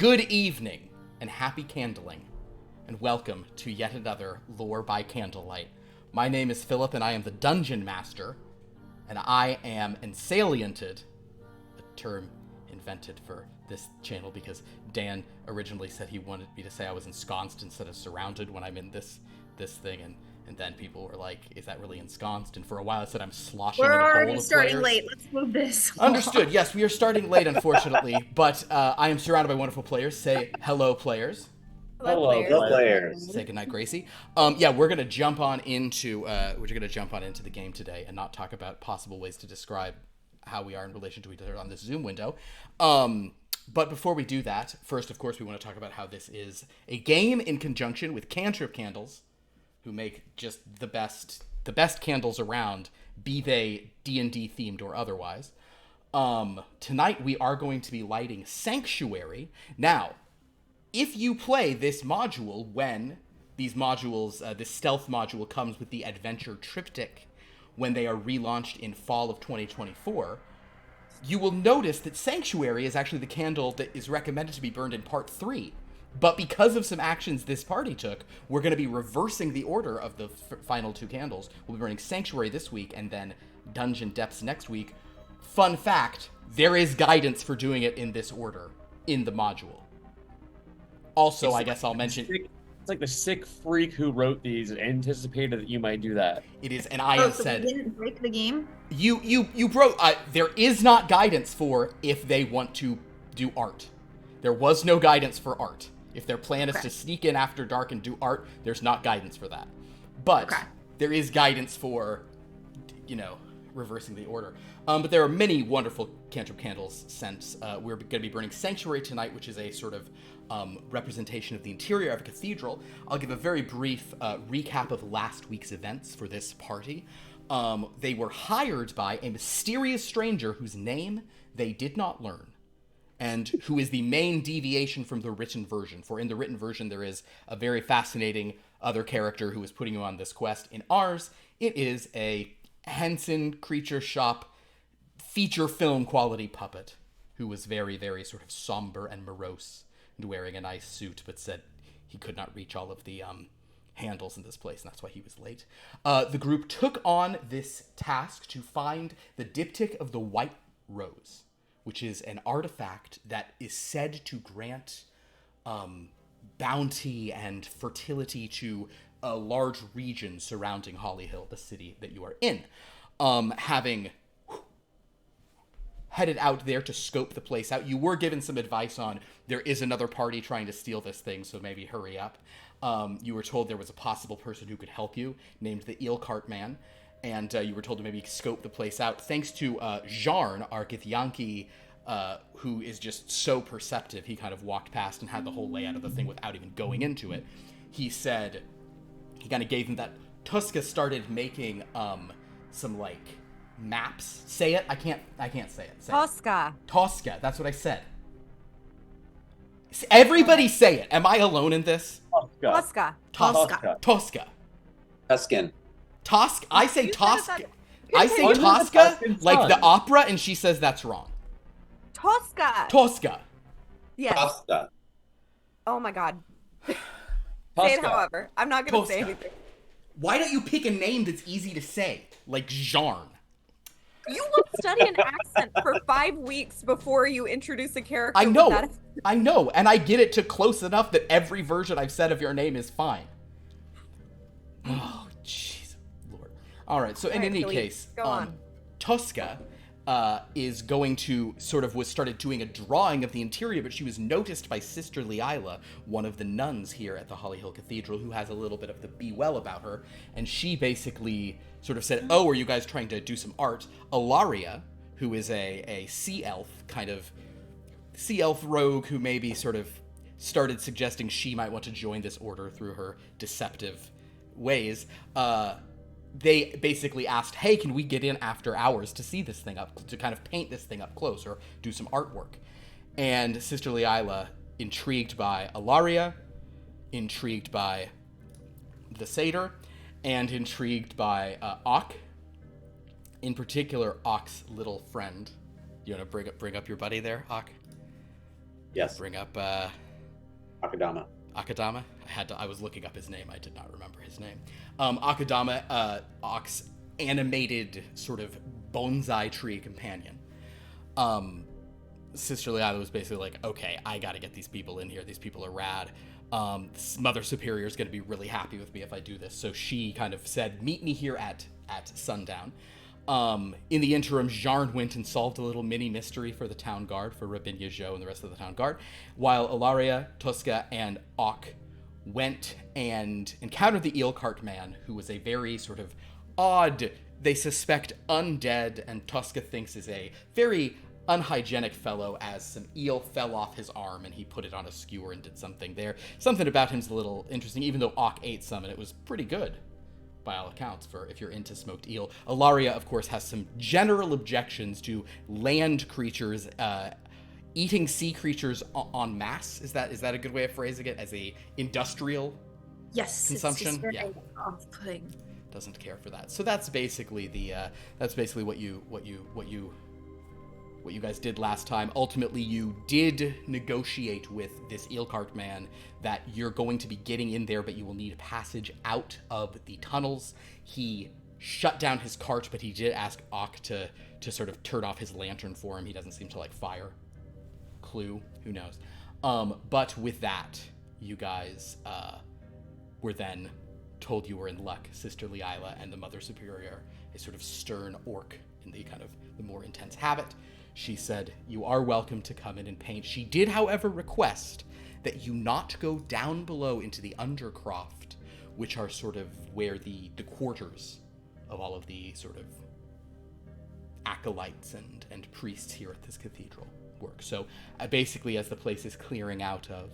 Good evening, and happy candling, and welcome to yet another Lore by Candlelight. My name is Philip, and I am the Dungeon Master, and I am ensaliented, a term invented for this channel because Dan originally said he wanted me to say I was ensconced instead of surrounded when I'm in this thing, and then people were like, is that really ensconced? And for a while I said I'm sloshing in a We're bowl already of starting players. late. Let's move this. Understood. Yes, we are starting late, unfortunately, but I am surrounded by wonderful players. Say hello, players. Hello, Hello, players. Say goodnight, Gracie. Yeah, we're gonna jump on into the game today and not talk about possible ways to describe how we are in relation to each other on this Zoom window. But before we do that, first, of course, we want to talk about how this is a game in conjunction with Cantrip Candles, who make just the best candles around, be they D&D themed or otherwise. Tonight we are going to be lighting Sanctuary. Now, if you play this module when these modules, this stealth module comes with the Adventure Triptych, when they are relaunched in fall of 2024, you will notice that Sanctuary is actually the candle that is recommended to be burned in part 3. But because of some actions this party took, we're going to be reversing the order of the final two candles. We'll be burning Sanctuary this week and then Dungeon Depths next week. Fun fact, there is guidance for doing it in this order in the module. Also, I guess I'll mention... It's like the sick freak who wrote these anticipated that you might do that. It is, and I have so said... we didn't break the game? You broke... there is not guidance for if they want to do art. There was no guidance for art. If their plan is to sneak in after dark and do art, there's not guidance for that. But there is guidance for, reversing the order. But there are many wonderful Cantrip Candles scents. We're going to be burning Sanctuary tonight, which is a sort of representation of the interior of a cathedral. I'll give a very brief recap of last week's events for this party. They were hired by a mysterious stranger whose name they did not learn, and who is the main deviation from the written version. For in the written version, there is a very fascinating other character who is putting you on this quest. In ours, it is a Henson Creature Shop feature film quality puppet who was very, very sort of somber and morose and wearing a nice suit, but said he could not reach all of the handles in this place, and that's why he was late. The group took on this task to find the diptych of the White Rose, which is an artifact that is said to grant bounty and fertility to a large region surrounding Hollyhill, the city that you are in. Having headed out there to scope the place out, you were given some advice on there is another party trying to steal this thing, so maybe hurry up. You were told there was a possible person who could help you, named the Eel Cart Man, and you were told to maybe scope the place out. Thanks to Jarn, our Githyanki, who is just so perceptive, he kind of walked past and had the whole layout of the thing without even going into it. He said, he kind of gave him that. Tuska started making some like maps. Say it. I can't say it. Tosca. Tosca. That's what I said. Everybody say it. Am I alone in this? Tosca. Tosca. Tosca. Tuscan. Tosk. I say You said it Tosca. that- I say You're the Tosca Tuscan like son. the opera, and she says that's wrong. Tosca. Tosca. Yes. Pasta. Oh my god. Say Tosca. it however. I'm not going to say Tosca. anything. Why don't you pick a name that's easy to say, like Jarn? You will study an accent for 5 weeks before you introduce a character. I know, with that. and I get it to close enough that every version I've said of your name is fine. Oh, jeez, Lord. All right, so in any case, go on. Tosca is going to was started doing a drawing of the interior, but she was noticed by Sister Leila, one of the nuns here at the Hollyhill Cathedral, who has a little bit of the be well about her, and she basically sort of said, oh, are you guys trying to do some art? Ilaria, who is a sea elf, kind of sea elf rogue who maybe sort of started suggesting she might want to join this order through her deceptive ways, they basically asked, hey, can we get in after hours to see this thing up, to kind of paint this thing up close or do some artwork? And Sister Leila, intrigued by Ilaria, intrigued by the satyr, and intrigued by Ak, in particular Ak's little friend. You want to bring up your buddy there, Ak? Yes. Bring up Akadama. Akadama. I was looking up his name. I did not remember his name. Akadama, Ock's animated sort of bonsai tree companion. Sister Leila was basically like, okay, I got to get these people in here. These people are rad. Mother Superior is going to be really happy with me if I do this. So she kind of said, meet me here at sundown. In the interim, Jarn went and solved a little mini mystery for the town guard, for Rabinia Jo and the rest of the town guard, while Ilaria, Tuska, and Ock went and encountered the eel cart man, who was a very sort of odd, they suspect undead, and Tuska thinks is a very unhygienic fellow, as some eel fell off his arm and he put it on a skewer and did something there. Something about him's a little interesting, even though Ock ate some and it was pretty good by all accounts for if you're into smoked eel. Ilaria, of course, has some general objections to land creatures eating sea creatures en masse. Is that a good way of phrasing it? As a industrial consumption? It's just very Yeah. off-putting. Doesn't care for that. So that's basically what you guys did last time. Ultimately, you did negotiate with this eel cart man that you're going to be getting in there, but you will need passage out of the tunnels. He shut down his cart, but he did ask Ock to sort of turn off his lantern for him. He doesn't seem to like fire. Clue, who knows? But with that, you guys were then told you were in luck. Sister Leila and the Mother Superior, a sort of stern orc in the kind of the more intense habit. She said, you are welcome to come in and paint. She did, however, request that you not go down below into the undercroft, which are sort of where the quarters of all of the sort of acolytes and priests here at this cathedral work. So basically, as the place is clearing out of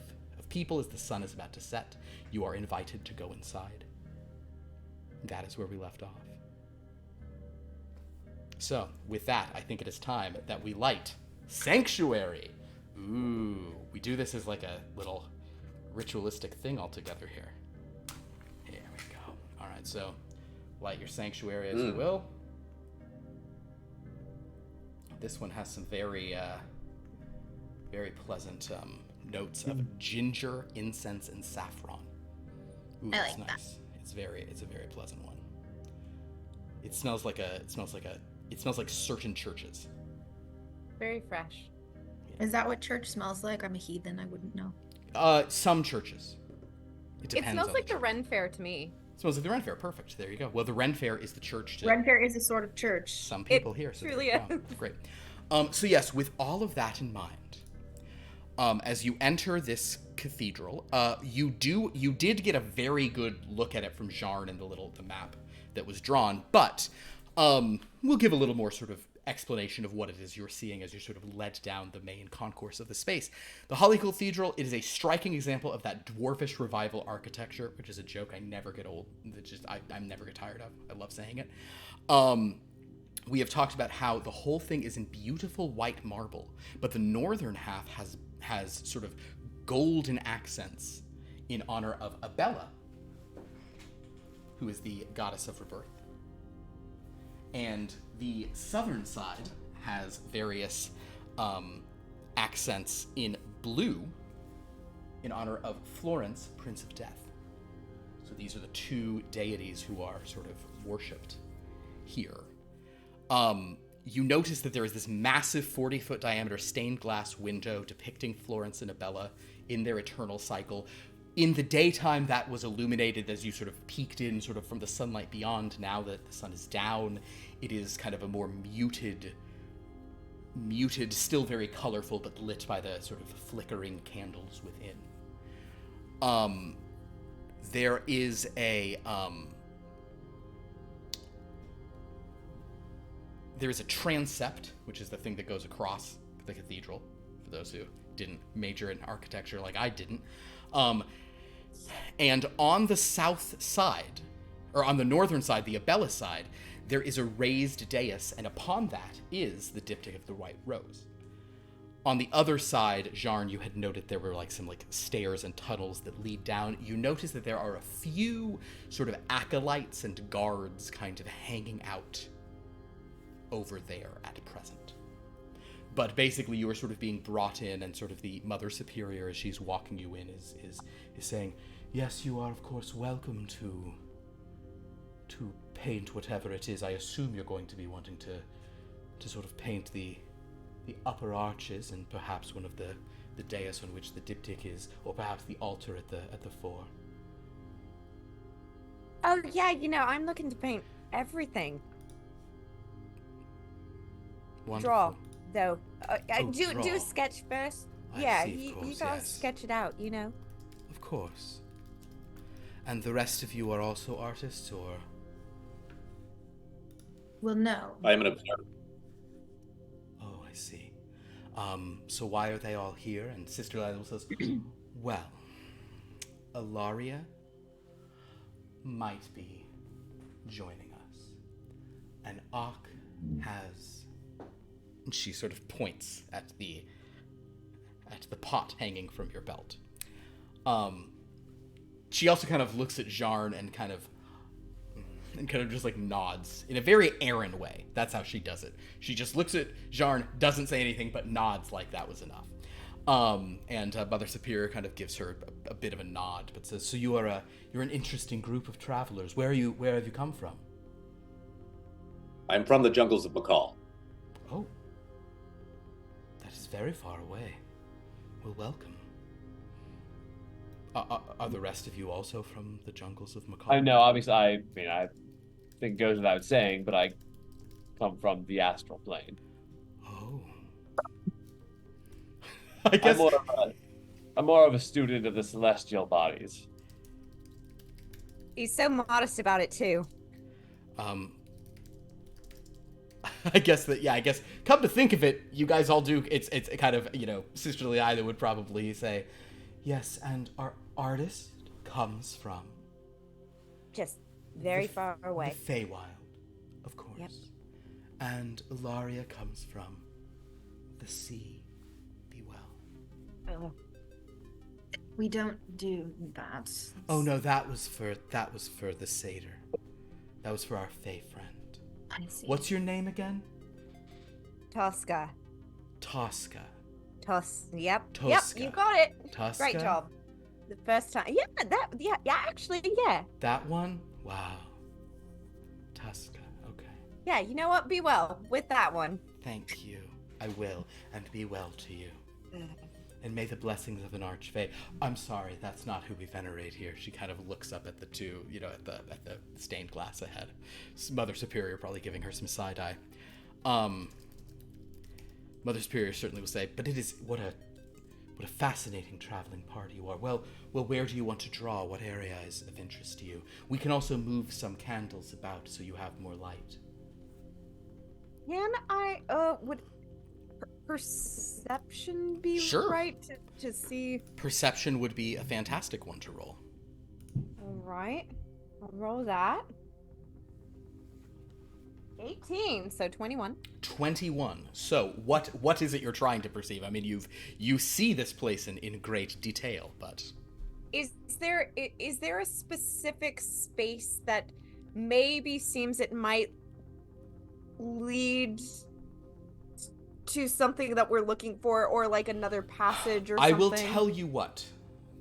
people, as the sun is about to set, you are invited to go inside. That is where we left off. So, with that, I think it is time that we light Sanctuary. Ooh, we do this as like a little ritualistic thing all together here. Here we go. All right, so light your Sanctuary as you will. This one has some very pleasant notes of ginger, incense, and saffron. Ooh, I that's like nice. It's a very pleasant one. It smells like certain churches. Very fresh. Is that what church smells like? I'm a heathen. I wouldn't know. Some churches. It depends. It smells on like the church. Ren Fair to me. It smells like the Ren Fair. Perfect. There you go. Well, the Ren Fair is the church. Ren Fair is a sort of church. Some people here. So truly there you go. Great. So yes, with all of that in mind, as you enter this cathedral, you did get a very good look at it from Jarn and the map that was drawn, but we'll give a little more sort of explanation of what it is you're seeing as you're sort of led down the main concourse of the space. The Hollyhill Cathedral, it is a striking example of that dwarfish revival architecture, which is a joke I never get old. I never get tired of. I love saying it. We have talked about how the whole thing is in beautiful white marble, but the northern half has sort of golden accents in honor of Abella, who is the goddess of rebirth. And the southern side has various accents in blue in honor of Florence, Prince of Death. So these are the two deities who are sort of worshipped here. You notice that there is this massive 40-foot diameter stained glass window depicting Florence and Abella in their eternal cycle. In the daytime, that was illuminated as you sort of peeked in sort of from the sunlight beyond. Now that the sun is down, it is kind of a more muted, still very colorful, but lit by the sort of flickering candles within. There is a transept, which is the thing that goes across the cathedral, for those who didn't major in architecture like I didn't. And on the south side, or on the northern side, the Abella side, there is a raised dais, and upon that is the diptych of the White Rose. On the other side, Jarn, you had noted there were some stairs and tunnels that lead down. You notice that there are a few sort of acolytes and guards kind of hanging out over there at present. But basically, you are sort of being brought in, and sort of the Mother Superior, as she's walking you in, is saying, "Yes, you are of course welcome to paint whatever it is. I assume you're going to be wanting to sort of paint the upper arches and perhaps one of the dais on which the diptych is, or perhaps the altar at the fore." Oh yeah, I'm looking to paint everything. Wonderful. Draw, though. Do draw. a sketch first. I Yeah, see, of you course, gotta yes. sketch it out, Of course. And the rest of you are also artists, or? Well, no. I am an observer. Oh, I see. So why are they all here? And Sister Lila says, well, Ilaria might be joining us. And Ak has... And she sort of points at the pot hanging from your belt. She also kind of looks at Jarn and kind of just like nods in a very Aaron way. That's how she does it. She just looks at Jarn, doesn't say anything, but nods like that was enough. And Mother Superior kind of gives her a bit of a nod, but says, "So you're an interesting group of travelers. Where have you come from?" I'm from the jungles of McCall. Oh, that is very far away. Well, welcome. Are the rest of you also from the jungles of McCall? I know, obviously, I think it goes without saying, but I come from the astral plane. Oh. I guess... I'm more of a student of the celestial bodies. He's so modest about it, too. I guess come to think of it, you guys all do, it's kind of, Sisterly Ida would probably say, yes, and our artist comes from... Just very far away. The Feywild, of course. Yep. And Ilaria comes from the sea. Be well. Oh. We don't do that. Oh no, that was for the satyr. That was for our Fey friend. I see. What's your name again? Tosca. Tosca. Yep, Tosca. you got it. Tosca? Great job. The first time. Actually, yeah. That one? Wow. Tosca, okay. Yeah, you know what? Be well with that one. Thank you. I will, and be well to you. And may the blessings of an archfey... I'm sorry, that's not who we venerate here. She kind of looks up at the two, at the stained glass ahead. Mother Superior probably giving her some side-eye. Mother Superior certainly will say, but it is... What a fascinating traveling party you are. Well, where do you want to draw? What area is of interest to you? We can also move some candles about so you have more light. Can I, would perception be Sure. right to see? Perception would be a fantastic one to roll. All right. I'll roll that. 18, so 21. 21. So, what is it you're trying to perceive? I mean, you see this place in great detail, but... Is there a specific space that maybe seems it might lead to something that we're looking for, or like another passage or something? I will tell you what,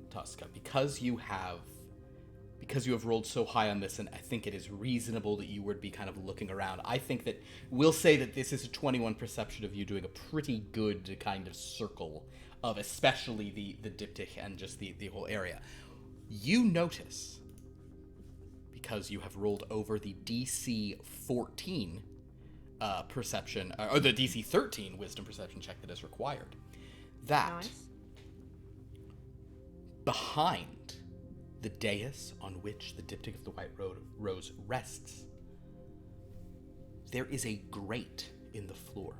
Tosca, because you have rolled so high on this, and I think it is reasonable that you would be kind of looking around. I think that we'll say that this is a 21 perception of you doing a pretty good kind of circle of especially the diptych and just the whole area. You notice, because you have rolled over the DC 14 perception, or the DC 13 wisdom perception check that is required, that Nice. behind the dais on which the diptych of the White Rose rests, there is a grate in the floor,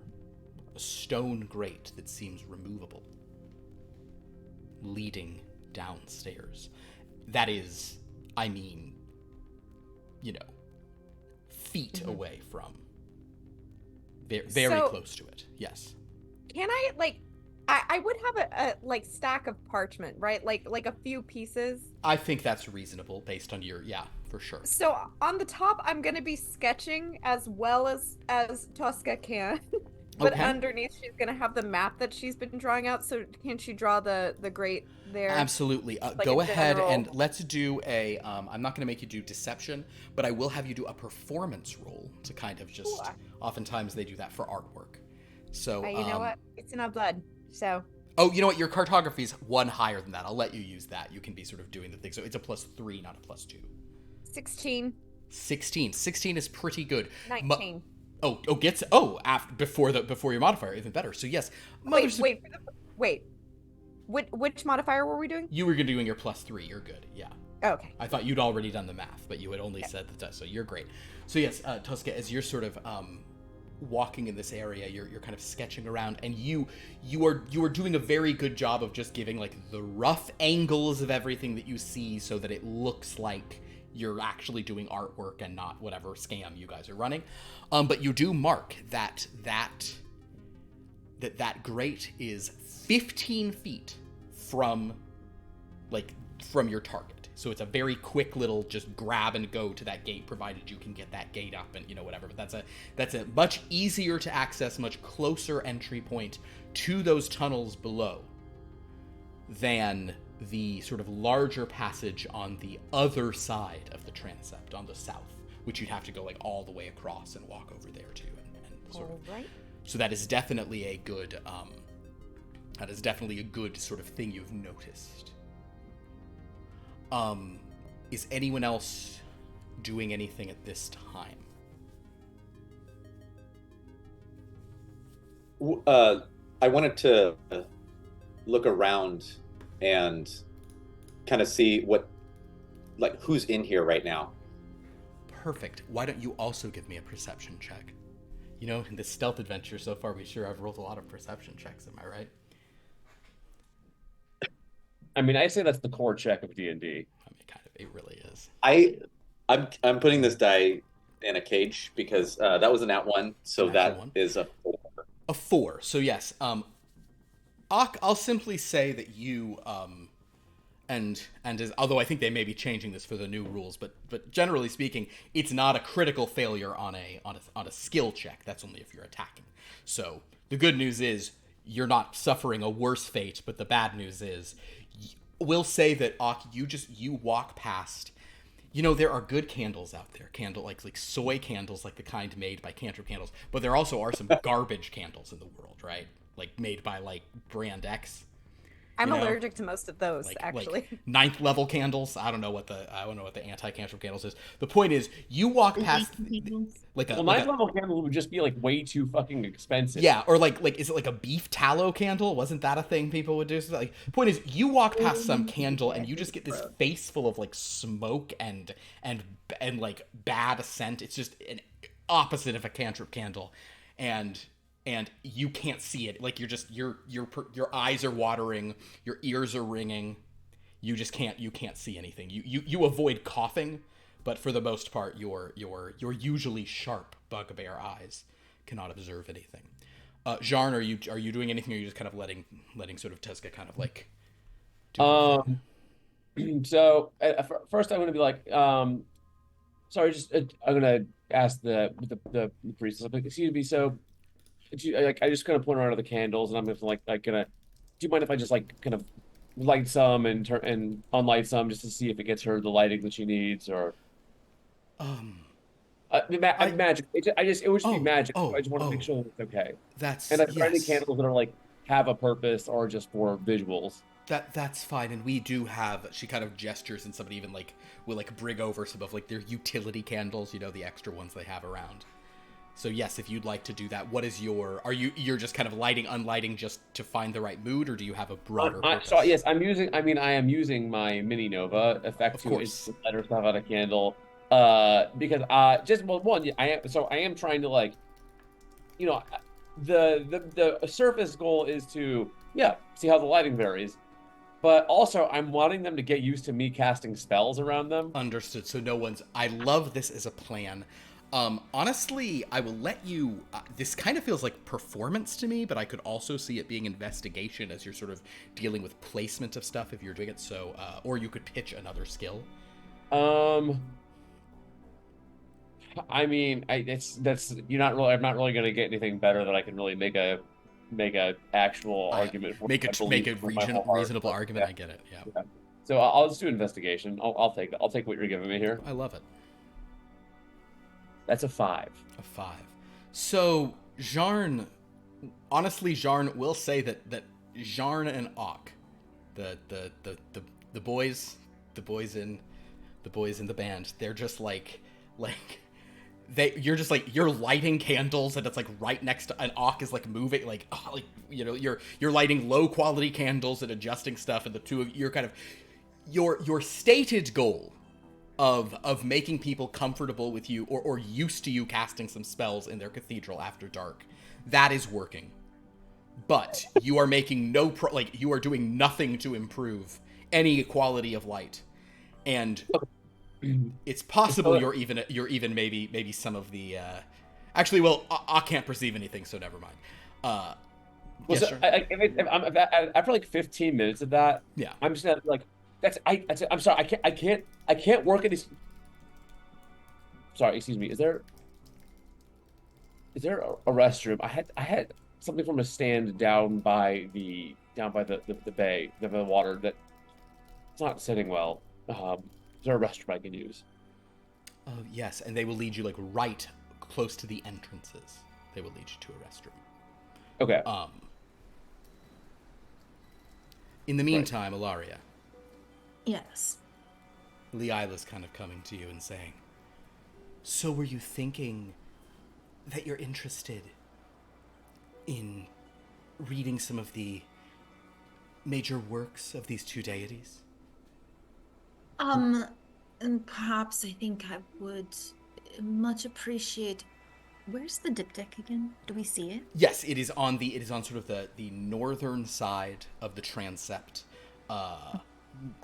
a stone grate that seems removable, leading downstairs. That is, I mean, feet away from, very So- close to it. Yes. Can I I would have a stack of parchment, right? Like a few pieces. I think that's reasonable based on your, for sure. So on the top, I'm gonna be sketching as well as Tosca can. But Okay. underneath, she's gonna have the map that she's been drawing out. So can she draw the grate there? Absolutely. Like Go a ahead general- and let's do a. I'm not going to make you do deception, but I will have you do a performance roll to kind of just. Sure. Oftentimes they do that for artwork. So. You know what? It's in our blood. So Oh, you know what? Your cartography's one higher than that. I'll let you use that. You can be sort of doing the thing. So it's a +3, not a +2. 16, 16. 16 is pretty good. 19. After before your modifier, even better. So yes, Wait. Which modifier were we doing? You were doing your +3. You're good. Yeah. Okay. I thought you'd already done the math, but you had only said the test, so you're great. So yes, Tosca, as you're sort of walking in this area, you're kind of sketching around, and you are doing a very good job of just giving like the rough angles of everything that you see, so that it looks like you're actually doing artwork and not whatever scam you guys are running. But you do mark that grate is 15 feet from your target. So it's a very quick little just grab and go to that gate, provided you can get that gate up and whatever. But that's a much easier to access, much closer entry point to those tunnels below than the sort of larger passage on the other side of the transept, on the south, which you'd have to go like all the way across and walk over there too. And sort of, Right. so that is definitely a good sort of thing you've noticed. Is anyone else doing anything at this time? I wanted to look around and kind of see who's in here right now. Perfect. Why don't you also give me a perception check? In this stealth adventure so far, we sure have rolled a lot of perception checks. Am I right? I mean, I say that's the core check of D&D. I mean, it really is. I'm putting this die in a cage because that was an @1, so that is a 4. A 4. So yes, I'll simply say that you although I think they may be changing this for the new rules, but generally speaking, it's not a critical failure on a skill check. That's only if you're attacking. So the good news is you're not suffering a worse fate, but the bad news is we'll say that you walk past. There are good candles out there, like soy candles, like the kind made by Cantrip Candles, but there also are some garbage candles in the world, right? Like made by like brand X. I'm allergic to most of those, actually. Like 9th level candles. I don't know what the anti-Cantrip Candles is. The point is, you walk past like a 9th level candle would just be like way too fucking expensive. Yeah, or like is it like a beef tallow candle? Wasn't that a thing people would do? So like, point is, you walk past some candle and you just get this face full of like smoke and like bad scent. It's just an opposite of a Cantrip candle, and you can't see it. Like your eyes are watering, your ears are ringing. You just can't see anything. You avoid coughing, but for the most part, your usually sharp bugbear eyes cannot observe anything. Jarn, are you doing anything, or are you just kind of letting sort of Tezca kind of like do her thing? So first I'm going to be like, sorry, I'm going to ask the priest, like, excuse me, so I just kind of point around to the candles, and I'm just like gonna. Do you mind if I just like kind of light some and unlight some just to see if it gets her the lighting that she needs, or magic? It would just be magic. So I just want to make sure that it's okay. And I find any candles that are like have a purpose or just for visuals. That's fine, and we do have. She kind of gestures, and somebody even will bring over some of like their utility candles, the extra ones they have around. So yes, if you'd like to do that, what is you're just kind of unlighting just to find the right mood, or do you have a broader purpose? So yes, I am using my mini Nova effect to let her stuff out a candle. Because I am trying to like, the surface goal is to see how the lighting varies. But also, I'm wanting them to get used to me casting spells around them. Understood. So I love this as a plan. Honestly, I will let you, this kind of feels like performance to me, but I could also see it being investigation as you're sort of dealing with placement of stuff if you're doing it. So, or you could pitch another skill. I mean, that's you're not really. I'm not really going to get anything better that I can really make a actual argument for. I Make believe a with my whole heart. reasonable argument. Yeah, I get it. Yeah, yeah. So I'll just do investigation. I'll take what you're giving me here. I love it. That's a 5. A 5. So Jarn, honestly, Jarn will say that Jarn and Ock, the boys, the boys in the band, they're just like you're just like, you're lighting candles and it's like right next to, and Ock is like moving like, oh, like, you know, you're lighting low quality candles and adjusting stuff, and the two of you're kind of your stated goal of making people comfortable with you or used to you casting some spells in their cathedral after dark, that is working. But you are making you are doing nothing to improve any quality of light. And it's possible you're even maybe some of the actually, well, I can't perceive anything, so never mind. Well, Yes, so sure. after like 15 minutes of that, Yeah. I'm just gonna like I'm sorry, I can't work in these. Sorry, excuse me. Is there a restroom? I had something from a stand down by the bay, the water that it's not sitting well. Is there a restroom I can use? Yes, and they will lead you like right close to the entrances. They will lead you to a restroom. Okay. In the meantime, Ilaria, Yes. Leela's kind of coming to you and saying, so were you thinking that you're interested in reading some of the major works of these two deities? And perhaps I think I would much appreciate. Where's the diptych again? Do we see it? Yes, it is on sort of the northern side of the transept, kind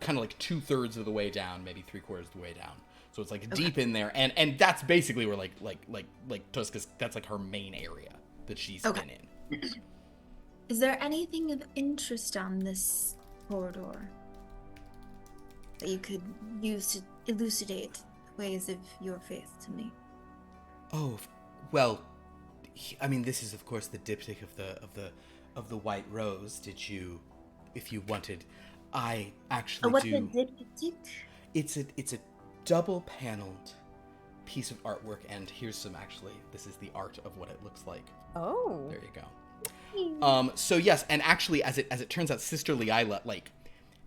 of like 2/3 of the way down, maybe 3/4 of the way down. So it's like deep in there, and that's basically where like Tuska's, that's like her main area that she's been in. Is there anything of interest on this corridor that you could use to elucidate the ways of your faith to me? Oh, well, I mean, this is of course the diptych of the White Rose. Did you, if you wanted, I actually What's do. a diptych? It's a double-paneled piece of artwork, and here's some, actually, this is the art of what it looks like. Oh. There you go. So yes, and actually, as it turns out, Sister Leila, like,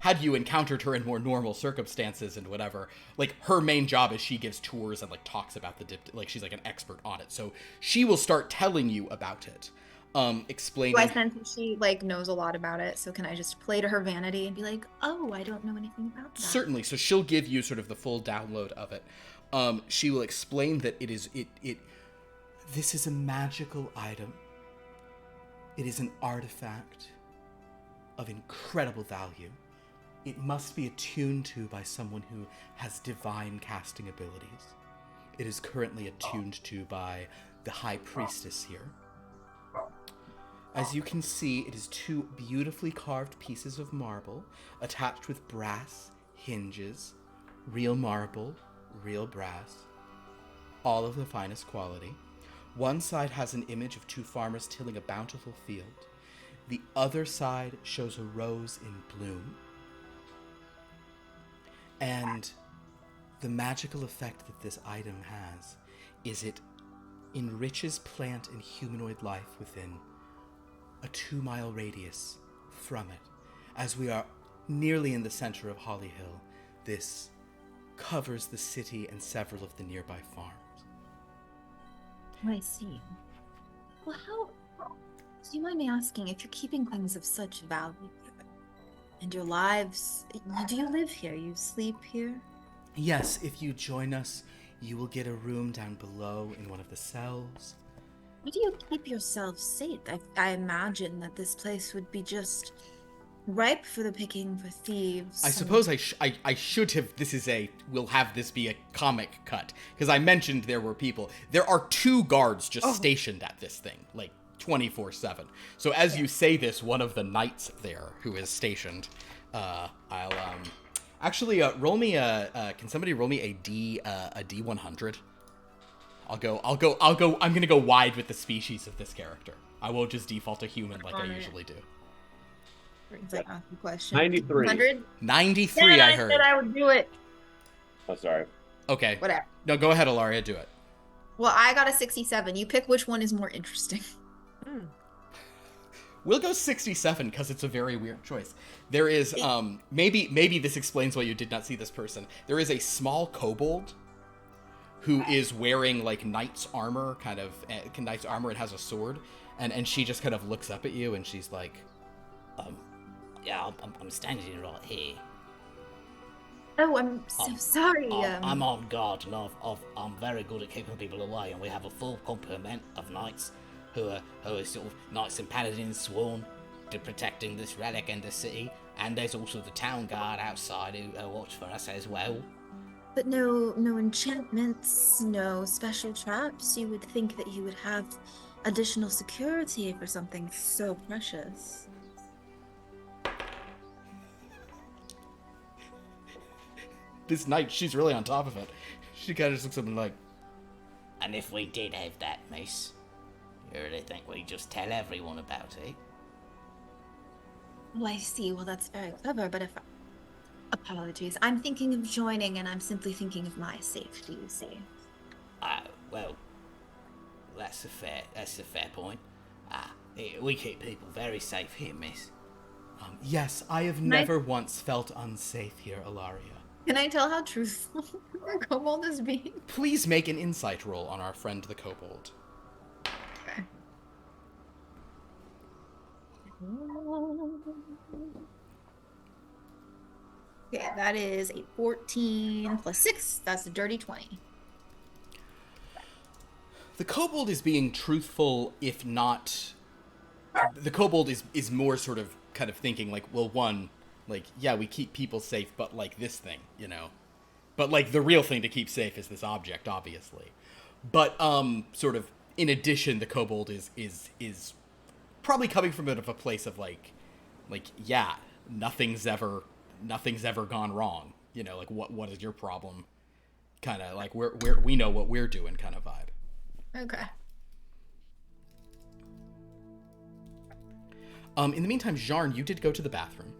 had you encountered her in more normal circumstances and whatever, like, her main job is she gives tours and like talks about the diptych, like she's like an expert on it. So she will start telling you about it, explaining. Do I sense that she like knows a lot about it? So can I just play to her vanity and be like, "Oh, I don't know anything about that." Certainly. So she'll give you sort of the full download of it. She will explain that this is a magical item. It is an artifact of incredible value. It must be attuned to by someone who has divine casting abilities. It is currently attuned to by the High Priestess here. As you can see, it is 2 beautifully carved pieces of marble attached with brass hinges, real marble, real brass, all of the finest quality. One side has an image of 2 farmers tilling a bountiful field. The other side shows a rose in bloom. And the magical effect that this item has is it enriches plant and humanoid life within a 2-mile radius from it. As we are nearly in the center of Hollyhill, this covers the city and several of the nearby farms. I see. Well, do you mind me asking, if you're keeping things of such value and your lives, do you live here? You sleep here? Yes, if you join us, you will get a room down below in one of the cells. How do you keep yourself safe? I imagine that this place would be just ripe for the picking for thieves. I suppose I should have, we'll have this be a comic cut, because I mentioned there were people. There are 2 guards just stationed at this thing, like 24/7. So as you say this, one of the knights there who is stationed, I'll actually roll me can somebody roll me a D100? I'm gonna go wide with the species of this character. I won't just default to human like I usually do. Question. 93. 100? 93, I heard. said I would do it. Oh, sorry. Okay. Whatever. No, go ahead, Ilaria, do it. Well, I got a 67. You pick which one is more interesting. We'll go 67 because it's a very weird choice. There is, maybe this explains why you did not see this person. There is a small kobold who is wearing like knight's armor, knight's armor, and has a sword, and she just kind of looks up at you and she's like, yeah, I'm standing right here. Oh, I'm so sorry. I'm on guard, and I'm very good at keeping people away, and we have a full complement of knights who are sort of knights and paladins sworn to protecting this relic and the city, and there's also the town guard outside who watch for us as well. But no enchantments, no special traps. You would think that you would have additional security for something so precious. this knight, she's really on top of it. She kind of just looks at him like, And if we did have that, miss, you really think we'd just tell everyone about it? Oh, I see. Well, that's very clever, but if... Apologies. I'm thinking of joining, and I'm simply thinking of my safety, you see. Well, that's a fair point. We keep people very safe here, miss. yes, I have never once felt unsafe here, Ilaria. Can I tell how truthful the kobold is being? Please make an insight roll on our friend the kobold. Okay. Okay, that is a 14 plus 6. That's a dirty 20. The kobold is being truthful, if not... The kobold is more sort of kind of thinking, like, well, one, like, yeah, we keep people safe, but, like, this thing, you know? But, like, the real thing to keep safe is this object, obviously. But, sort of, in addition, the kobold is probably coming from a place of, like, yeah, nothing's ever gone wrong. You know, like, what is your problem? Kind of, like, we know what we're doing kind of vibe. Okay. In the meantime, Jarn, you did go to the bathroom.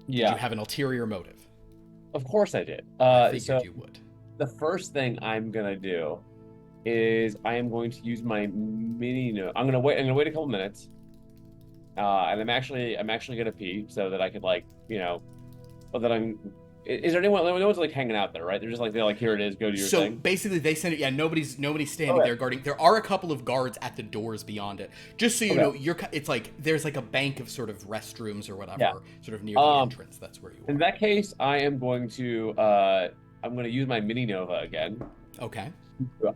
Yeah. Did you have an ulterior motive? Of course I did. I figured So you would. the first thing I'm gonna do is I am going to use my mini note. I'm gonna wait a couple minutes. And I'm actually gonna pee so that I could, like, you know, so that I'm. Is there anyone? No one's like hanging out there, right? They're just like, here it is, go to your thing. So basically, they send it. Yeah, nobody's standing there guarding. There are a couple of guards at the doors beyond it. Just so you know, it's like there's like a bank of sort of restrooms or whatever, sort of near the entrance. That's where you are. In that case, I am going to use my mini nova again. Okay.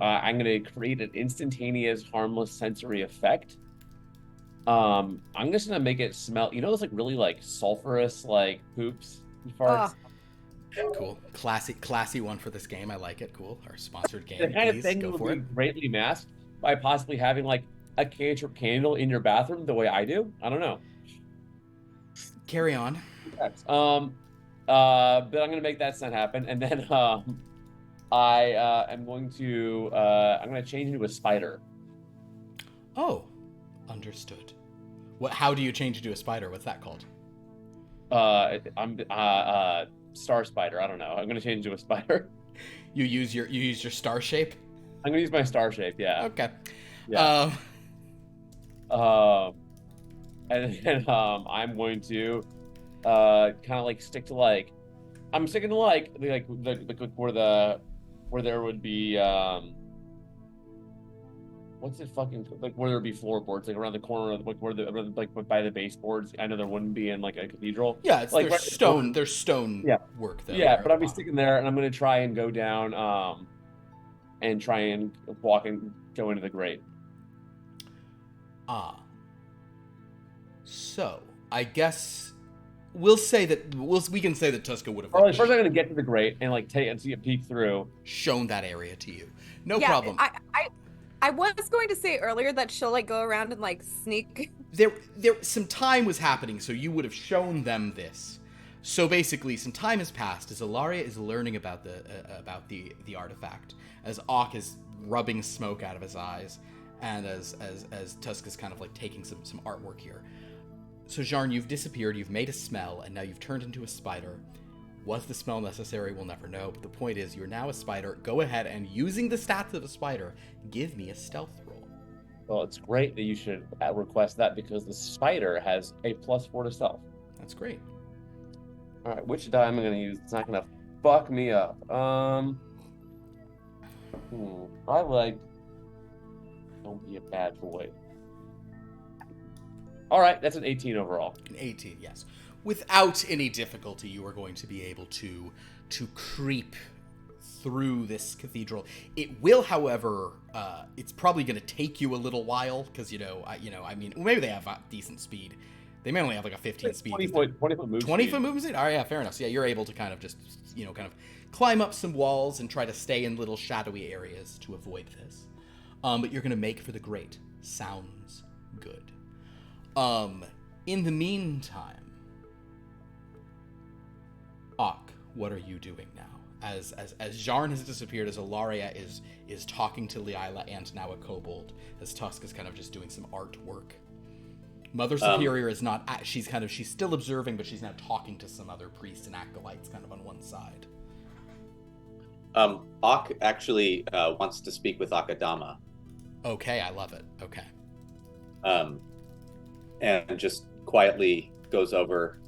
I'm gonna create an instantaneous, harmless sensory effect. I'm just gonna make it smell. You know those like really like sulfurous like poops and farts. Cool. Classy one for this game. I like it. Cool. Our sponsored game. The kind Please, of thing go would for be it. greatly masked by possibly having like a cantrip candle in your bathroom the way I do. I don't know. Carry on. But I'm gonna make that stunt happen, and then I am going to I'm gonna change into a spider. Oh, understood. How do you change into a spider? What's that called? I'm star spider. I don't know. I'm gonna change into a spider. You use your star shape. I'm gonna use my star shape. Yeah. Okay. Yeah. And then I'm going to kind of like stick to like I'm sticking to like where there would be what's it fucking like where there would be floorboards like around the corner like where the like by the baseboards. I know there wouldn't be in like a cathedral. Yeah, it's like there's stone. There's stone work there. Yeah, but I'll be sticking there, and I'm gonna try and go down and try and walk and go into the grate. So I guess we can say that Tuska would have First, I'm gonna get to the grate and like take and see a peek through. Shown that area to you. No problem. I was going to say earlier that she'll like go around and like sneak. There some time was happening, so you would have shown them this. So basically, some time has passed as Ilaria is learning about the artifact, as Auk is rubbing smoke out of his eyes, and as Tusk is kind of like taking some artwork here. So Jarn, you've disappeared, you've made a smell, and now you've turned into a spider. Was the smell necessary? We'll never know, but the point is you're now a spider. Go ahead and, using the stats of a spider, give me a stealth roll. Well, it's great that you should request that because the spider has a +4 to stealth. That's great. All right, which die am I going to use? It's not going to fuck me up. I like. Don't be a bad boy. All right, that's an 18 overall. An 18, yes. Without any difficulty, you are going to be able to creep through this cathedral. It will, however, it's probably going to take you a little while because I mean, maybe they have decent speed. They may only have like a 15 speed. 20 foot movement 20 foot movement speed? All right, yeah, fair enough. So yeah, you're able to kind of just, kind of climb up some walls and try to stay in little shadowy areas to avoid this. But you're going to make for the grate. Sounds good. In the meantime, Auk, what are you doing now? As Jarn has disappeared, as Ilaria is talking to Liila and now a kobold, as Tusk is kind of just doing some artwork. Mother Superior is not. She's still observing, but she's now talking to some other priests and acolytes, kind of on one side. Auk actually wants to speak with Akadama. Okay, I love it. Okay. And just quietly goes over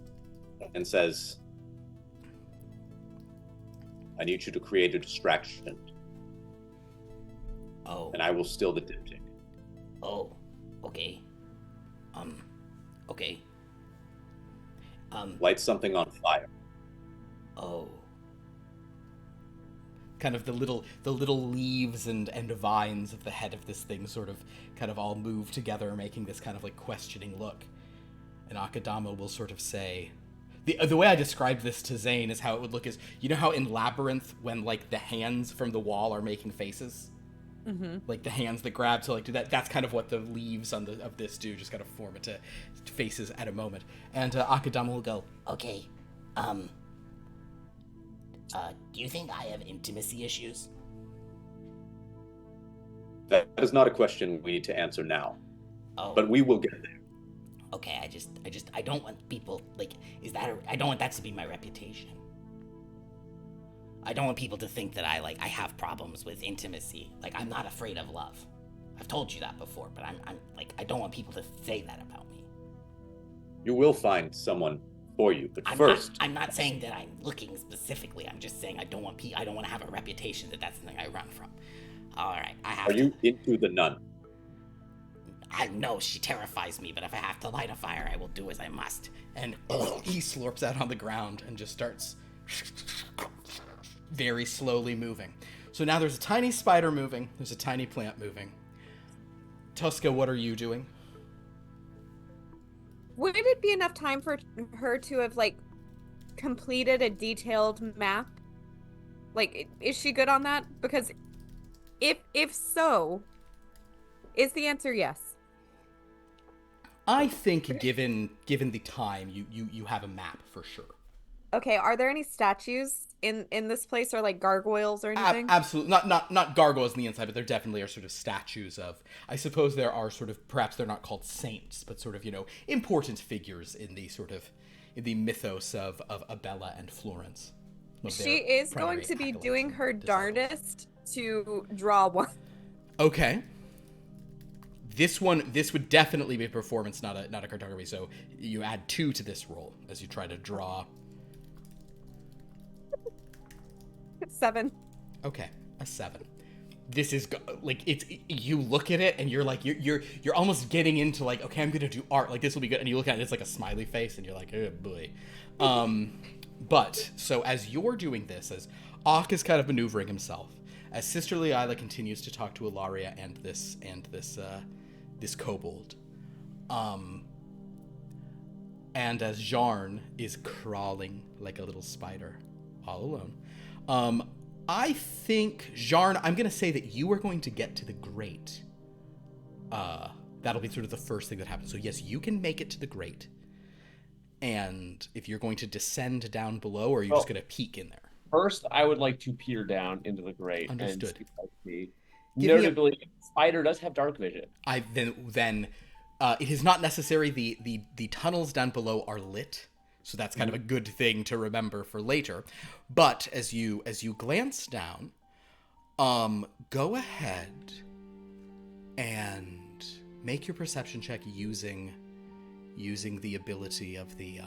and says, "I need you to create a distraction, Oh. and I will steal the diptych." Oh. Okay. Okay. Light something on fire. Oh. Kind of the little leaves and vines of the head of this thing sort of kind of all move together, making this kind of like questioning look. And Akadama will sort of say, the way I described this to Zane is how it would look is, you know how in Labyrinth when like the hands from the wall are making faces? Mm-hmm. Like the hands that grab to like do that. That's kind of what the leaves of this do, just kind of form it to faces at a moment. And Akadama will go, Okay. Do you think I have intimacy issues? That is not a question we need to answer now, Oh. but we will get there. Okay, I don't want people, like, I don't want that to be my reputation. I don't want people to think that I have problems with intimacy. Like, I'm not afraid of love. I've told you that before, but I'm like, I don't want people to say that about me. You will find someone for you, but I'm not saying that I'm looking specifically. I'm just saying I don't want to have a reputation that that's something I run from. All right, Are you into the nun? I know she terrifies me, but if I have to light a fire, I will do as I must. and he slurps out on the ground and just starts very slowly moving. So now there's a tiny spider moving. There's a tiny plant moving. Tuska, what are you doing? Would it be enough time for her to have completed a detailed map? Like, is she good on that? Because if so, is the answer yes? I think given the time, you have a map for sure. Okay, are there any statues in this place, or gargoyles or anything? Absolutely not gargoyles on the inside, but there definitely are sort of statues of. I suppose there are sort of, perhaps they're not called saints, but sort of important figures in the mythos of Abella and Florence. She is going to be doing her darndest to draw one. Okay. This would definitely be a performance, not a cartography. So you add 2 to this roll as you try to draw. 7. Okay, a 7. This is it's, you look at it and you're like you're almost getting into okay, I'm gonna do art, this will be good, and you look at it, it's like a smiley face and you're like, oh boy. But so as you're doing this, as Auk is kind of maneuvering himself, as Sister Liila continues to talk to Ilaria and this kobold, and as Jarn is crawling like a little spider all alone, I think, Jarn, I'm going to say that you are going to get to the grate. That'll be sort of the first thing that happens. So yes, you can make it to the grate. And if you're going to descend down below, or are you just going to peek in there? First, I would like to peer down into the grate. Understood. And see. Give me Notably, Spider does have dark vision. It is not necessary. The tunnels down below are lit, so that's kind of a good thing to remember for later. But as you glance down, go ahead and make your perception check using the ability of the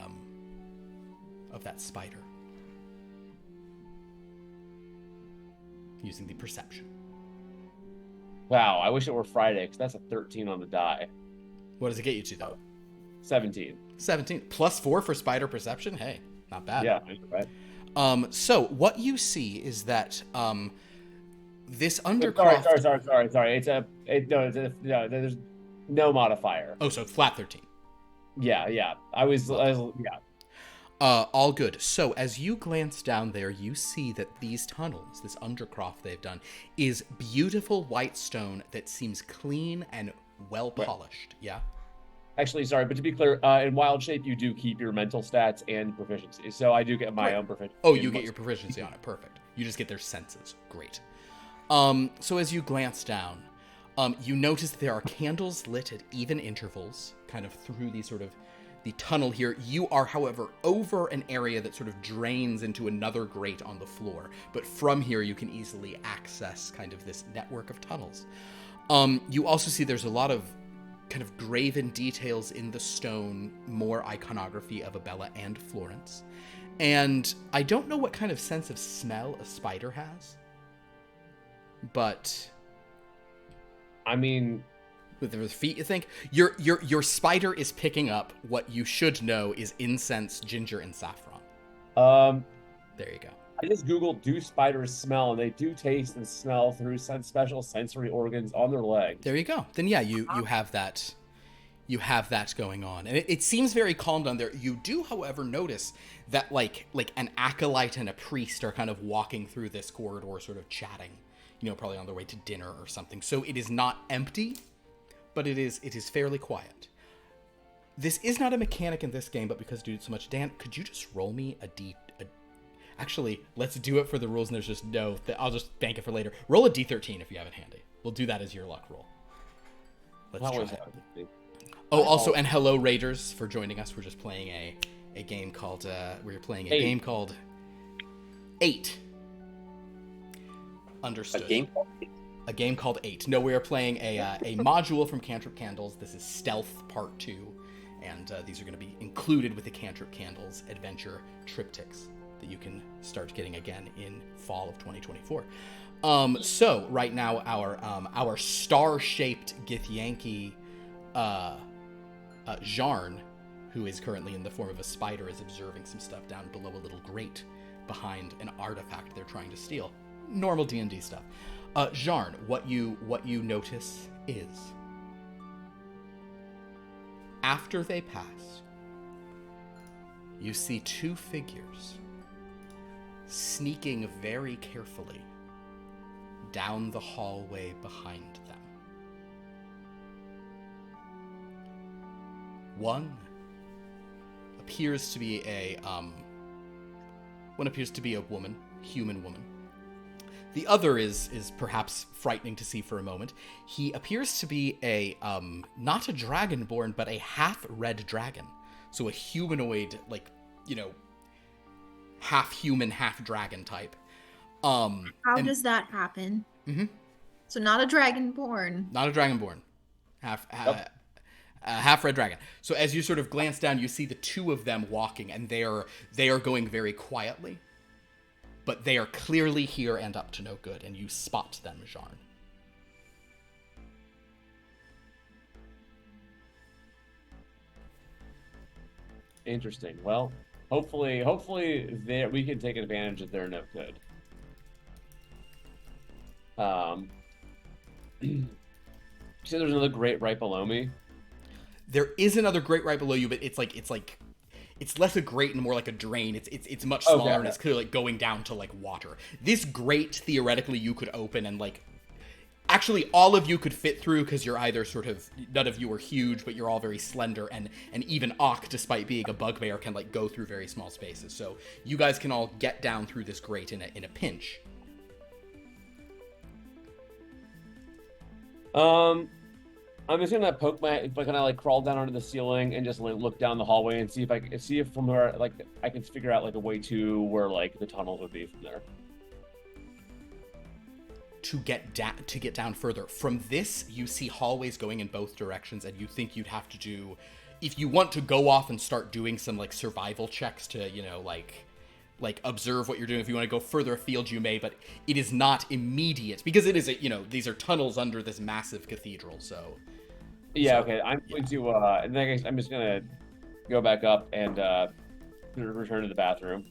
of that spider. Using the perception. Wow, I wish it were Friday, because that's a 13 on the die. What does it get you to, though? 17. 17. Plus 4 for spider perception? Hey, not bad. Yeah, right. So, what you see is that this undercroft... Sorry. No, there's no modifier. Oh, so flat 13. Yeah. I was All good. So, as you glance down there, you see that these tunnels, this undercroft they've done, is beautiful white stone that seems clean and well polished. Yeah? Actually, sorry, but to be clear, in Wild Shape, you do keep your mental stats and proficiency. So I do get my own proficiency. Oh, you get your proficiency on it. Perfect. You just get their senses. Great. So as you glance down, you notice that there are candles lit at even intervals, kind of through these sort of the tunnel here. You are, however, over an area that sort of drains into another grate on the floor. But from here, you can easily access kind of this network of tunnels. You also see there's a lot of kind of graven details in the stone, more iconography of Abella and Florence. And I don't know what kind of sense of smell a spider has, but... I mean... With their feet, you think? Your spider is picking up what you should know is incense, ginger, and saffron. There you go. I just Googled, do spiders smell? And they do taste and smell through special sensory organs on their legs. There you go. Then yeah, you have that. You have that going on. And it seems very calm down there. You do, however, notice that like an acolyte and a priest are kind of walking through this corridor, sort of chatting, probably on their way to dinner or something. So it is not empty, but it is fairly quiet. This is not a mechanic in this game, but because I do it so much, Dan, could you just roll me Actually, let's do it for the rules, and there's just no... I'll just bank it for later. Roll a d13 if you have it handy. We'll do that as your luck roll. Let's try it. Oh, also, and hello, Raiders, for joining us. We're just playing a game called... game called 8. Understood. A game called 8. No, we are playing a module from Cantrip Candles. This is Stealth Part 2, and these are going to be included with the Cantrip Candles Adventure Triptychs that you can start getting again in fall of 2024. So right now our star-shaped Githyanki Jarn, who is currently in the form of a spider, is observing some stuff down below a little grate behind an artifact they're trying to steal. Normal D&D stuff. Jarn, what you notice is after they pass, you see two figures sneaking very carefully down the hallway behind them. One appears to be a woman, human woman. The other is perhaps frightening to see for a moment. He appears to be a not a dragonborn, but a half-red dragon. So a humanoid, half human, half dragon type. How does that happen? Mm-hmm. So not a dragonborn. Not a dragonborn. Half red dragon. So as you sort of glance down, you see the two of them walking, and they are going very quietly, but they are clearly here and up to no good, and you spot them, Jarn. Interesting. Well, hopefully we can take advantage of their no good. So there's another grate right below me. There is another grate right below you, but it's less a grate and more like a drain. It's much smaller, and it's clearly going down to water. This grate theoretically you could open and actually all of you could fit through because you're either sort of, none of you are huge, but you're all very slender, and even Ock, despite being a bugbear, can like go through very small spaces. So you guys can all get down through this grate in a pinch. I'm just gonna poke my, kind of like crawl down onto the ceiling and just like look down the hallway and see if from where like I can figure out like a way to where like the tunnels would be from there. To get down further from this, you see hallways going in both directions, and you think you'd have to do, if you want to go off and start doing some like survival checks to, you know, like observe what you're doing. If you want to go further afield, you may, but it is not immediate because it is a, you know, these are tunnels under this massive cathedral. So yeah, okay. I'm going to and then I guess I'm just gonna go back up and return to the bathroom.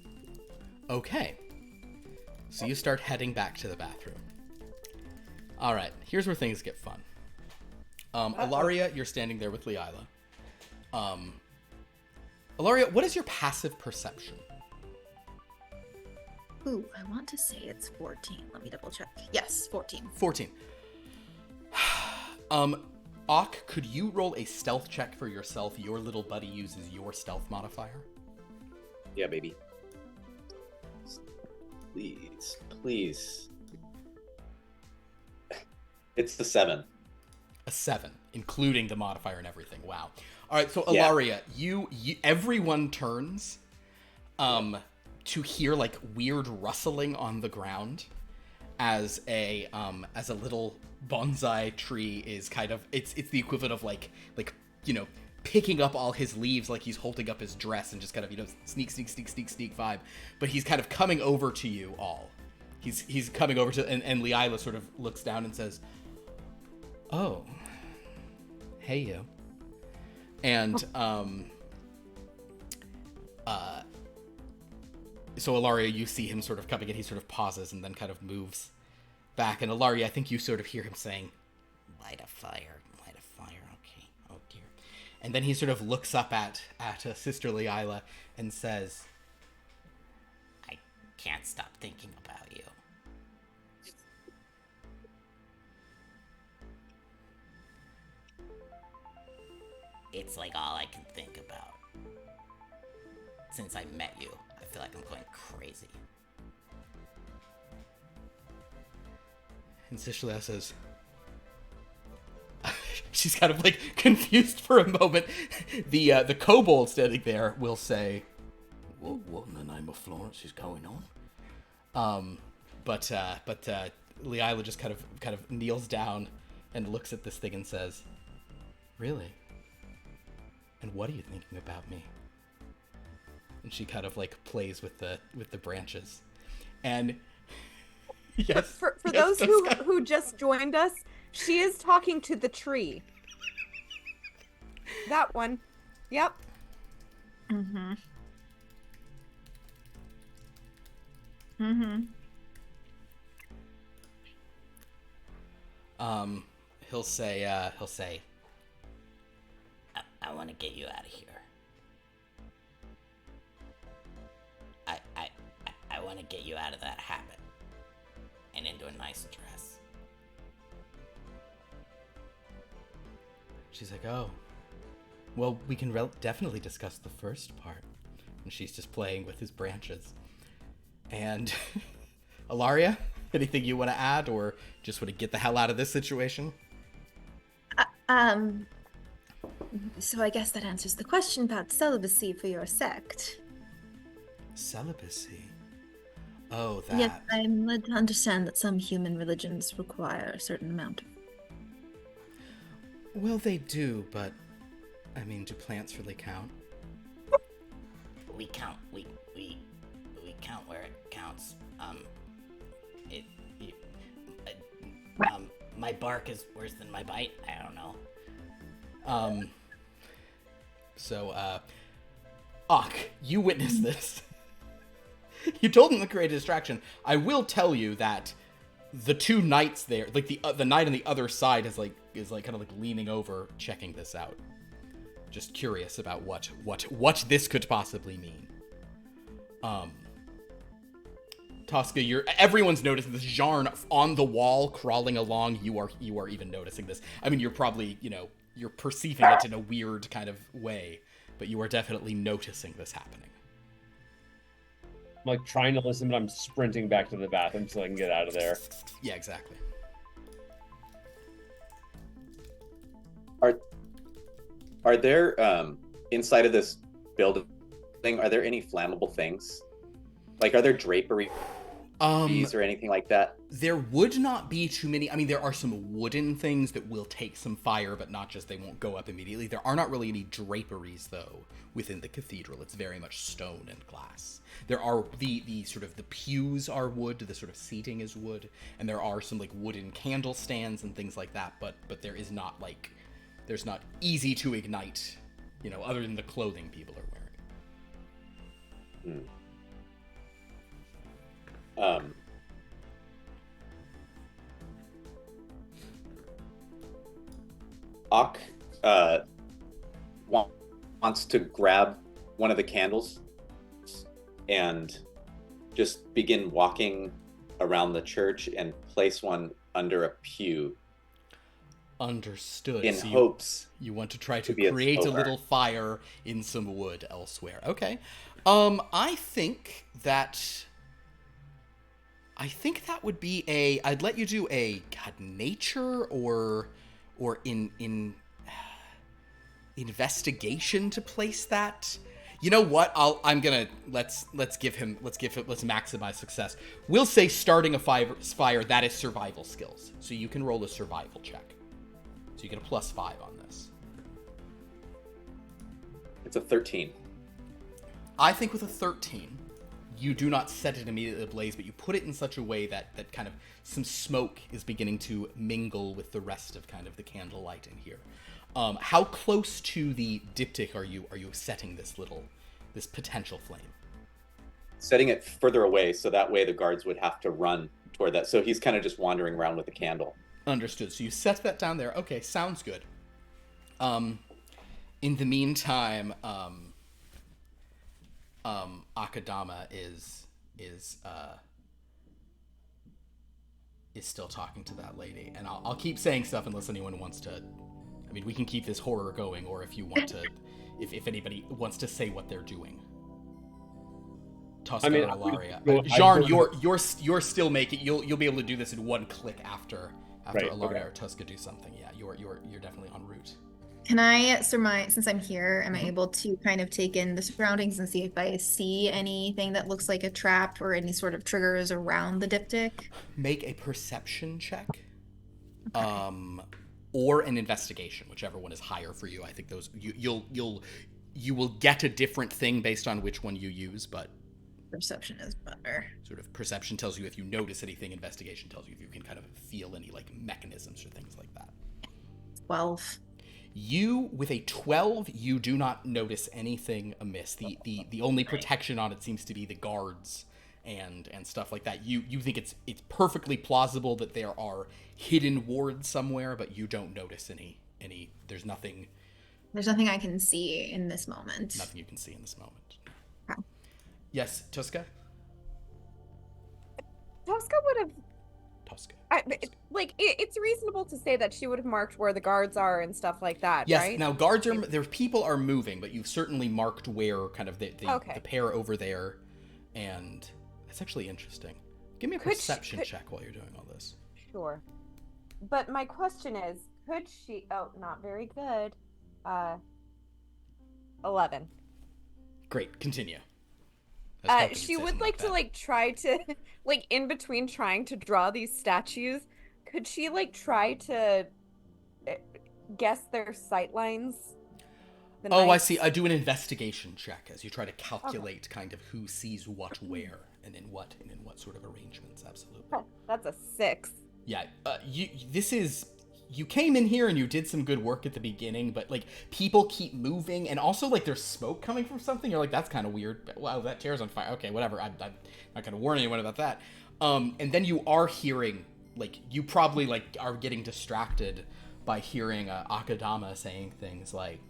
Okay. So you start heading back to the bathroom. All right, here's where things get fun. Ilaria, you're standing there with Leila. Ilaria, what is your passive perception? Ooh, I want to say it's 14. Let me double check. Yes, 14. 14. Ock, could you roll a stealth check for yourself? Your little buddy uses your stealth modifier. Yeah, baby. Please. It's the 7. A 7, including the modifier and everything. Wow. All right, so Ilaria, you everyone turns to hear like weird rustling on the ground as a little bonsai tree is kind of, it's the equivalent of like you know, picking up all his leaves like he's holding up his dress and just kind of, you know, sneak vibe. But he's kind of coming over to you all. He's coming over to, and Leila sort of looks down and says, "Oh, hey you." And so Ilaria, you see him sort of coming in. He sort of pauses and then kind of moves back. And Ilaria, I think you sort of hear him saying, light a fire, okay, oh dear. And then he sort of looks up at Sister Leila and says, I can't stop thinking about you. It's like all I can think about. Since I met you, I feel like I'm going crazy. and Sister Leila says, she's kind of like confused for a moment. The kobold standing there will say, what in the name of Florence is going on? But Leila just kind of kneels down and looks at this thing and says, really? And what are you thinking about me? And she kind of like plays with the branches. And yes, for yes, those who just joined us, she is talking to the tree. That one. Yep. Mm-hmm. Mm-hmm. He'll say, I want to get you out of here. I want to get you out of that habit and into a nice dress. she's like, oh, well, we can definitely discuss the first part. And she's just playing with his branches. And Ilaria, anything you want to add, or just want to get the hell out of this situation? So I guess that answers the question about celibacy for your sect. Celibacy? Oh, that. Yes, I'm led to understand that some human religions require a certain amount of... Well, they do, but, I mean, do plants really count? We count. We count where it counts. My bark is worse than my bite. I don't know. Ock, you witnessed this. You told him to create a distraction. I will tell you that the two knights there, like the knight on the other side is kind of leaning over, checking this out. Just curious about what this could possibly mean. Tosca, everyone's noticing this. Jarn on the wall crawling along. You are even noticing this. I mean, you're probably, you're perceiving it in a weird kind of way, but you are definitely noticing this happening. I'm like trying to listen, but I'm sprinting back to the bathroom so I can get out of there. Yeah, exactly. Are there inside of this building? Are there any flammable things? Like, are there draperies or anything like that? There would not be too many. I mean, there are some wooden things that will take some fire, but not just, they won't go up immediately. There are not really any draperies, though, within the cathedral. It's very much stone and glass. There are the sort of the pews are wood, the sort of seating is wood, and there are some like wooden candle stands and things like that, but there is not like, there's not easy to ignite, other than the clothing people are wearing. Ak wants to grab one of the candles and just begin walking around the church and place one under a pew. Understood. In hopes you want to try to create a little fire in some wood elsewhere. Okay. I think that would be I'd let you do a nature or in investigation to place that. You know what? Let's maximize success. We'll say starting a fire, that is survival skills. So you can roll a survival check. So you get a +5 on this. It's a 13. I think with a 13, you do not set it immediately ablaze, but you put it in such a way that kind of some smoke is beginning to mingle with the rest of kind of the candlelight in here. How close to the diptych are you setting this potential flame? Setting it further away, so that way the guards would have to run toward that. So he's kind of just wandering around with the candle. Understood. So you set that down there. Okay, sounds good. In the meantime, Akadama is still talking to that lady, and I'll keep saying stuff unless anyone wants to. I mean, we can keep this horror going, or if you want to, if anybody wants to say what they're doing. Tosca or Ilaria. Jarn, you're still making. You'll be able to do this in one click after Ilaria or Tosca do something. Yeah, you're definitely en route. Can I surmise, since I'm here, am I able to kind of take in the surroundings and see if I see anything that looks like a trap or any sort of triggers around the diptych? Make a perception check. Okay. Or an investigation, whichever one is higher for you. I think those you will get a different thing based on which one you use, but perception is better. Sort of perception tells you if you notice anything, investigation tells you if you can kind of feel any like mechanisms or things like that. 12. You, with a 12, you do not notice anything amiss. The only protection on it seems to be the guards and stuff like that. You think it's perfectly plausible that there are hidden wards somewhere, but you don't notice any there's nothing I can see in this moment. Nothing you can see in this moment. Okay. Yes, Tosca? Tosca would have... it's reasonable to say that she would have marked where the guards are and stuff like that, yes, right? Yes, now guards are... people are moving, but you've certainly marked where kind of the pair over there, and that's actually interesting. Give me a perception check while you're doing all this. Sure. But my question is, could she... Oh, not very good. 11. Great, continue. She would like to try to in between trying to draw these statues, could she try to guess their sight lines? I see. I do an investigation check as you try to calculate kind of who sees what where and in what sort of arrangements. Absolutely. That's a 6. Yeah. You came in here and you did some good work at the beginning, but people keep moving, and also there's smoke coming from something. You're like, that's kind of weird. Wow, that chair's on fire. Okay, whatever. I'm not gonna warn anyone about that. And then you are hearing, you probably are getting distracted by hearing Akadama saying things like,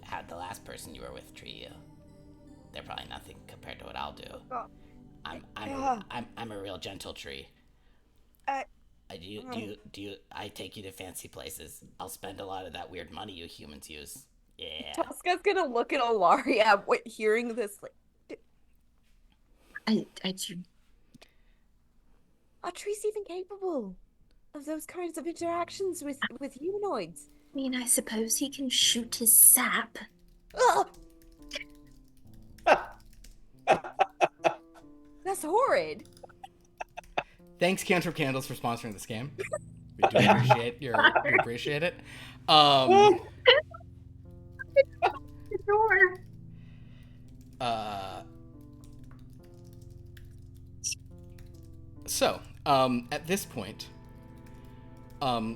"How'd the last person you were with treat you? They're probably nothing compared to what I'll do." I'm a real gentle tree. Do you? I take you to fancy places. I'll spend a lot of that weird money you humans use. Yeah. Tosca's gonna look at Ilaria, hearing this, like, I do. are trees even capable of those kinds of interactions with humanoids? I mean, I suppose he can shoot his sap. Ugh! That's horrid. Thanks, Cantrip Candles, for sponsoring this game. We do appreciate it. The door. So, at this point,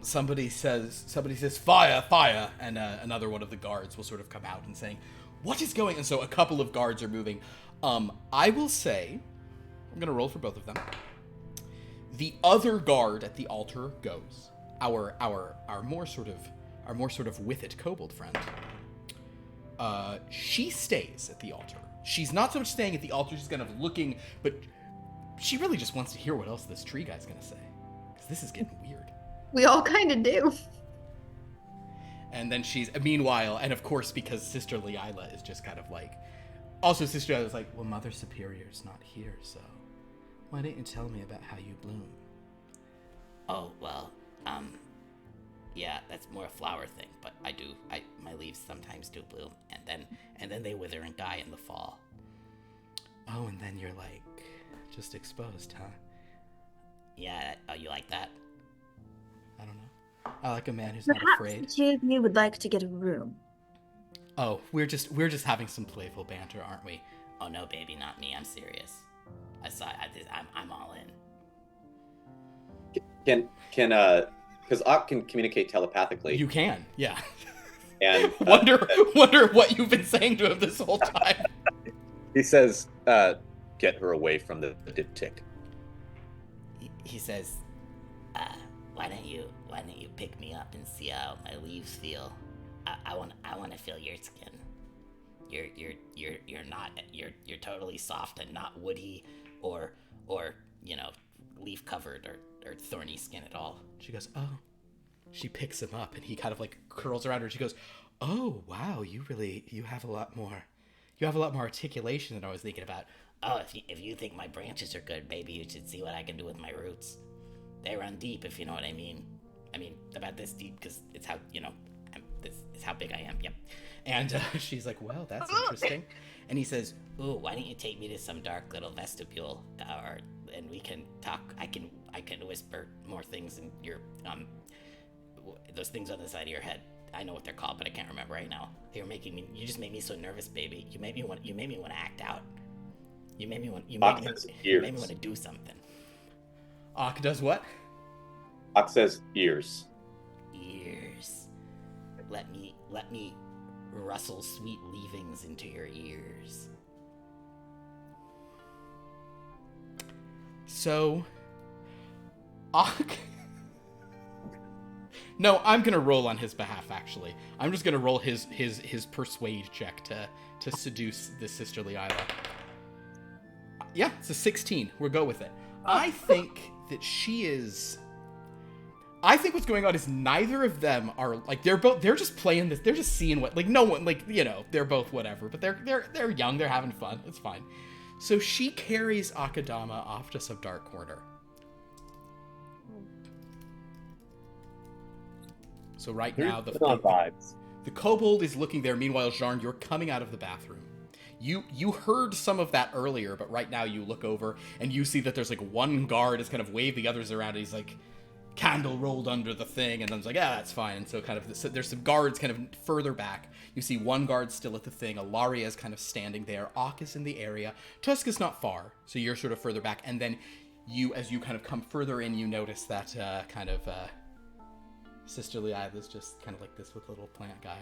somebody says, fire, fire, and another one of the guards will sort of come out and saying, what is going on? And so a couple of guards are moving. I will say, I'm going to roll for both of them. The other guard at the altar goes. Our more sort of with it kobold friend. She stays at the altar. She's not so much staying at the altar, she's kind of looking, but she really just wants to hear what else this tree guy's gonna say. Because this is getting weird. We all kind of do. And then meanwhile, and of course, because Sister Leila is just kind of like, also Sister Leila's like, well, Mother Superior's not here, so why didn't you tell me about how you bloom? Oh, well, yeah, that's more a flower thing, but my leaves sometimes do bloom, and then they wither and die in the fall. Oh, and then you're like, just exposed, huh? Yeah, oh, you like that? I don't know. I like a man who's not afraid. Perhaps the two of you would like to get a room. Oh, we're just having some playful banter, aren't we? Oh no, baby, not me. I'm serious. I'm all in. Because Ock can communicate telepathically. You can, yeah. And wonder what you've been saying to him this whole time. He says, get her away from the diptych. He says, why don't you pick me up and see how my leaves feel? I want to feel your skin. You're totally soft and not woody or leaf covered or thorny skin at all. She goes, oh. She picks him up and he kind of like curls around her. She goes, oh wow, you have a lot more articulation than I was thinking about. Oh, if you think my branches are good, maybe you should see what I can do with my roots. They run deep, if you know what I mean. I mean, about this deep, because it's how, this is how big I am, yep. And she's like, well, that's interesting. And he says, ooh, why don't you take me to some dark little vestibule, and we can talk. I can whisper more things in your, those things on the side of your head. I know what they're called, but I can't remember right now. You just made me so nervous, baby. You made me want to act out. You made me want to do something. Ock does what? Ock says ears. Ears. Let me rustle sweet leavings into your ears. So, Ock. No, I'm gonna roll on his behalf. Actually, I'm just gonna roll his persuade check to seduce this Sister Leila. Yeah, it's a 16. We'll go with it. I think that she is. I think what's going on is neither of them are like they're just playing this. They're just seeing what no one they're both whatever, but they're young. They're having fun. It's fine. So she carries Akadama off to some dark corner. So right now the kobold is looking there. Meanwhile, Jarn, you're coming out of the bathroom. You heard some of that earlier, but right now you look over and you see that there's like one guard has kind of waved the others around and he's like, candle rolled under the thing, and then it's like, yeah, that's fine. And so kind of there's some guards kind of further back. You see one guard still at the thing. Ilaria is kind of standing there. Ock is in the area. Tusk is not far, so you're sort of further back. And then as you kind of come further in, you notice that Sister Leila's just kind of like this with little plant guy,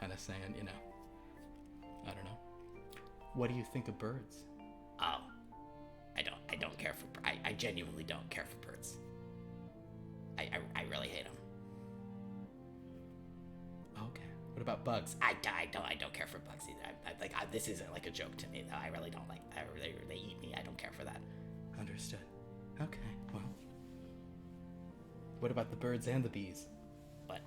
kind of saying, I don't know. What do you think of birds? Oh, I don't care for. I genuinely don't care for birds. I really hate them. Okay. What about bugs? I don't care for bugs either. This isn't like a joke to me, though. I really don't like. They eat me. I don't care for that. Understood. Okay, well. What about the birds and the bees? But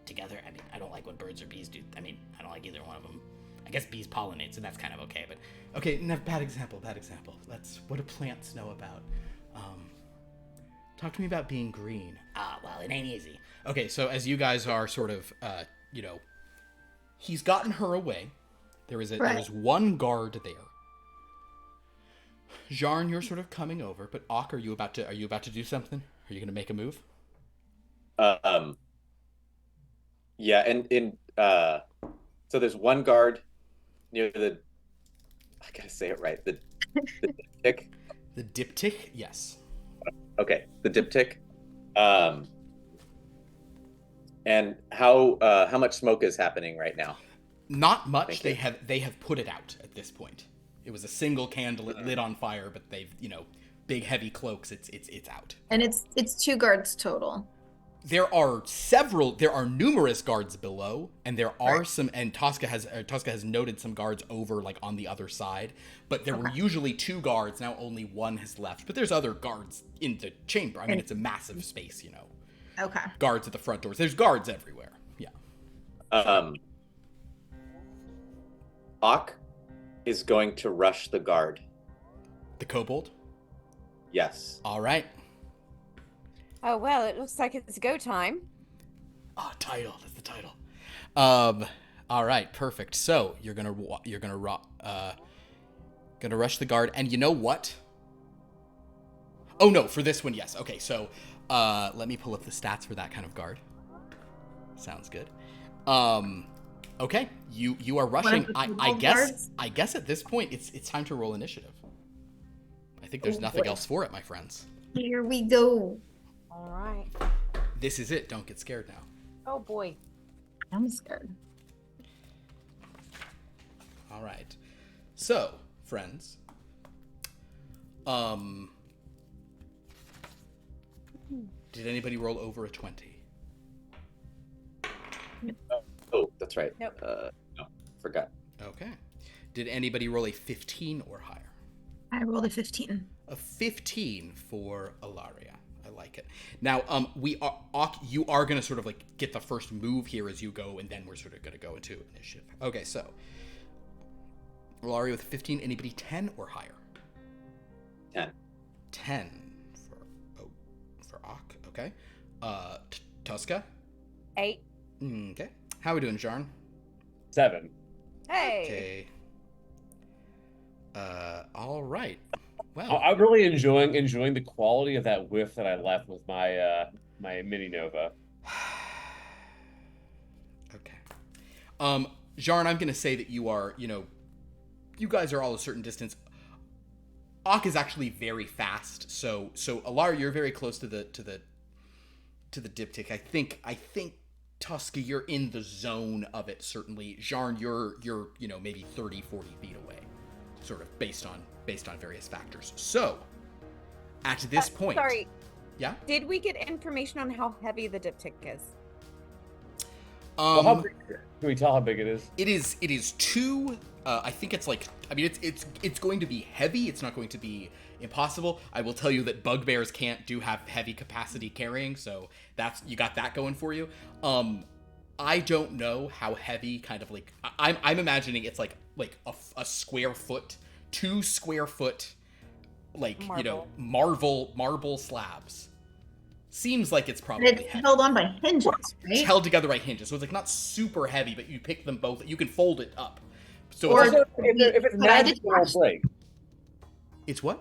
together, I mean, I don't like when birds or bees do. I mean, I don't like either one of them. I guess bees pollinate, so that's kind of okay. But Okay, no, bad example. What do plants know about? Talk to me about being green. well, it ain't easy. Okay, so as you guys are sort of, he's gotten her away. There is one guard there. Jarn, you're sort of coming over, but Ak, are you about to do something? Are you going to make a move? Yeah, and so there's one guard near the. I gotta say it right. The diptych. The diptych, yes. Okay, the diptych. And how much smoke is happening right now? Not much. They have put it out at this point. It was a single candle lit on fire, but they've big heavy cloaks. It's out. And it's 2 guards total. There are numerous guards below, and there are some. And Tosca has noted some guards over like on the other side, but there were usually 2 guards. Now only 1 has left, but there's other guards in the chamber. I mean, it's a massive space, Okay. Guards at the front doors. There's guards everywhere. Yeah. Ak is going to rush the guard. The kobold. Yes. All right. Oh, well, it looks like it's go time. Oh, title. That's the title. All right, perfect. So you're gonna rush the guard, and you know what? Oh no, for this one, yes. Okay, so let me pull up the stats for that kind of guard. Sounds good. Okay, you are rushing. I guess at this point it's time to roll initiative. I think there's nothing else for it, my friends. Here we go. All right. This is it. Don't get scared now. Oh, boy. I'm scared. All right. So, friends, did anybody roll over a 20? Oh, that's right. Nope. No, forgot. Okay. Did anybody roll a 15 or higher? I rolled a 15. A 15 for Ilaria. I like it. Now, you are going to sort of like get the first move here as you go, and then we're sort of going to go into initiative. Okay, so Ilaria with 15. Anybody 10 or higher? 10. 10 for Ak. Okay. Tuska. 8. Okay. How we doing, Jarn? 7. Hey. Okay. All right. Well, I'm really enjoying the quality of that whiff that I left with my my mini Nova. Okay. Jarn, I'm gonna say that you are, you guys are all a certain distance. Ak is actually very fast, so Alar, you're very close to the diptych. I think Tuska, you're in the zone of it, certainly. Jarn, you're maybe 30, 40 feet away, sort of based on various factors. So, at this point... Sorry. Yeah? Did we get information on how heavy the diptych is? Well, how big, can we tell how big it is? It is 2... I think it's like... I mean, it's going to be heavy. It's not going to be impossible. I will tell you that bugbears have heavy capacity carrying, so you got that going for you. I don't know how heavy, kind of like... I'm imagining it's like a square foot... 2 square foot, like, marble slabs. Seems like it's probably It's heavy. held on by hinges, right? It's held together by hinges, so it's like not super heavy, but you pick them both. You can fold it up. So Or- it's, If it's magic, it won't break. it's what?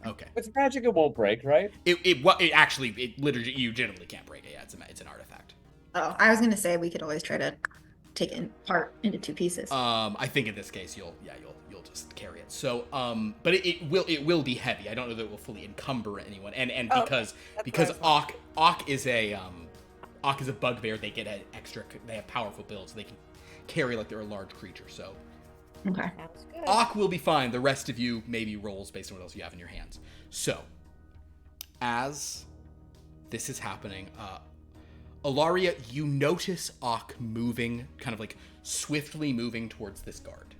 Okay. If it's magic, it won't break, right? It actually literally you legitimately can't break it. Yeah, it's an artifact. Oh, I was gonna say we could always try to take it apart into 2 pieces. I think in this case you'll just carry it. So but it will be heavy. I don't know that it will fully encumber anyone. And because Ak is a bugbear, they get they have powerful builds. So they can carry like they're a large creature. So Okay. Sounds good. Ak will be fine. The rest of you maybe rolls based on what else you have in your hands. So as this is happening, Ilaria, you notice Ak moving, kind of like swiftly moving towards this guard.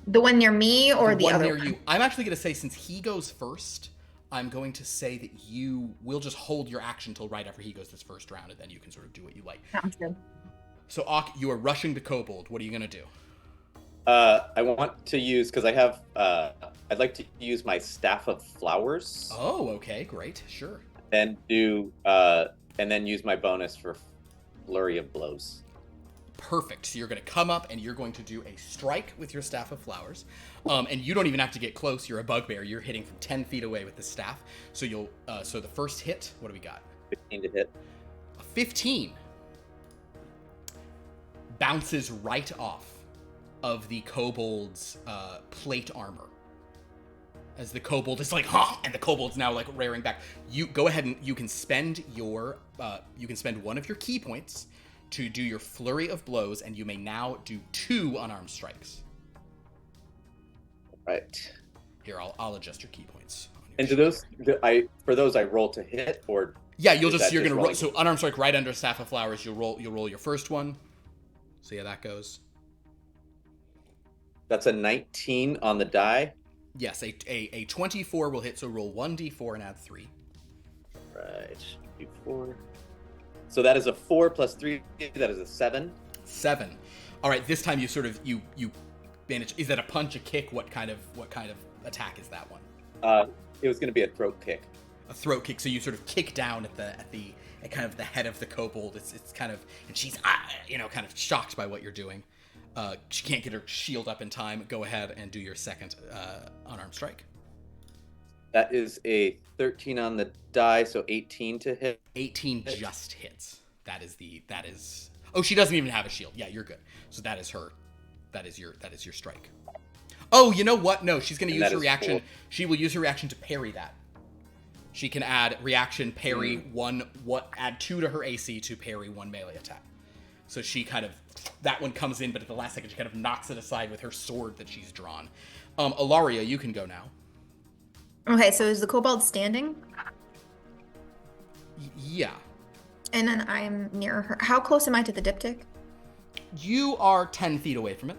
The one near me or the one other near one? you. I'm actually going to say, since he goes first, I'm going to say that you will just hold your action till right after he goes this first round, and then you can sort of do what you like. Sounds good. So, Ak, you are rushing the kobold. What are you going to do? I want to use, because I have, I'd like to use my Staff of Flowers. Oh, okay, great, sure. And then use my bonus for Flurry of Blows. Perfect. So you're going to come up and you're going to do a strike with your Staff of Flowers. And you don't even have to get close. You're a bugbear. You're hitting from 10 feet away with the staff. So you'll, so the first hit, what do we got? 15 to hit. A 15 bounces right off of the kobold's plate armor. As the kobold is like, huh, and the kobold's now like rearing back. You go ahead and you can spend your, you can spend one of your key points to do your flurry of blows, and you may now do 2 unarmed strikes. Right. Here, I'll adjust your key points. And do those, for those I roll to hit, or yeah, you're gonna roll. rolling? So unarmed strike right under Staff of Flowers. You'll roll your first one. See how that goes. That's a 19 on the die. Yes, a 24 will hit. So roll 1d4 and add 3. Right. D4. So that is a 4 plus 3. That is a 7. 7. All right. This time you sort of you manage. Is that a punch, a kick? What kind of attack is that one? It was going to be a throat kick. A throat kick. So you sort of kick down at kind of the head of the kobold. It's kind of, and she's kind of shocked by what you're doing. She can't get her shield up in time. Go ahead and do your second unarmed strike. That is a 13 on the die, so 18 to hit. 18 just hits. That is. Oh, she doesn't even have a shield. Yeah, you're good. So that is her. That is your strike. Oh, you know what? No, she's going to use her reaction. 4. She will use her reaction to parry that. She can add reaction parry add 2 to her AC to parry 1 melee attack. So she kind of, that one comes in, but at the last second she kind of knocks it aside with her sword that she's drawn. Ilaria, you can go now. Okay, so is the kobold standing? Yeah. And then I'm near her. How close am I to the diptych? You are 10 feet away from it.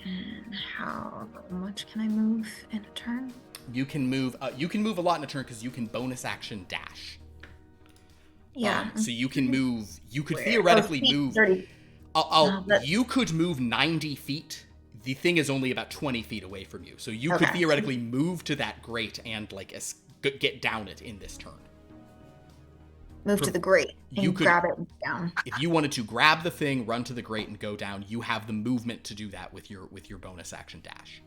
And how much can I move in a turn? You can move a lot in a turn because you can bonus action dash. Yeah. So you can move. You could Where? theoretically move. 30. You could move 90 feet. The thing is only about 20 feet away from you, so you could theoretically move to that grate and get down it in this turn. Move to the grate and you could grab it down. If you wanted to grab the thing, run to the grate, and go down, you have the movement to do that with your bonus action dash.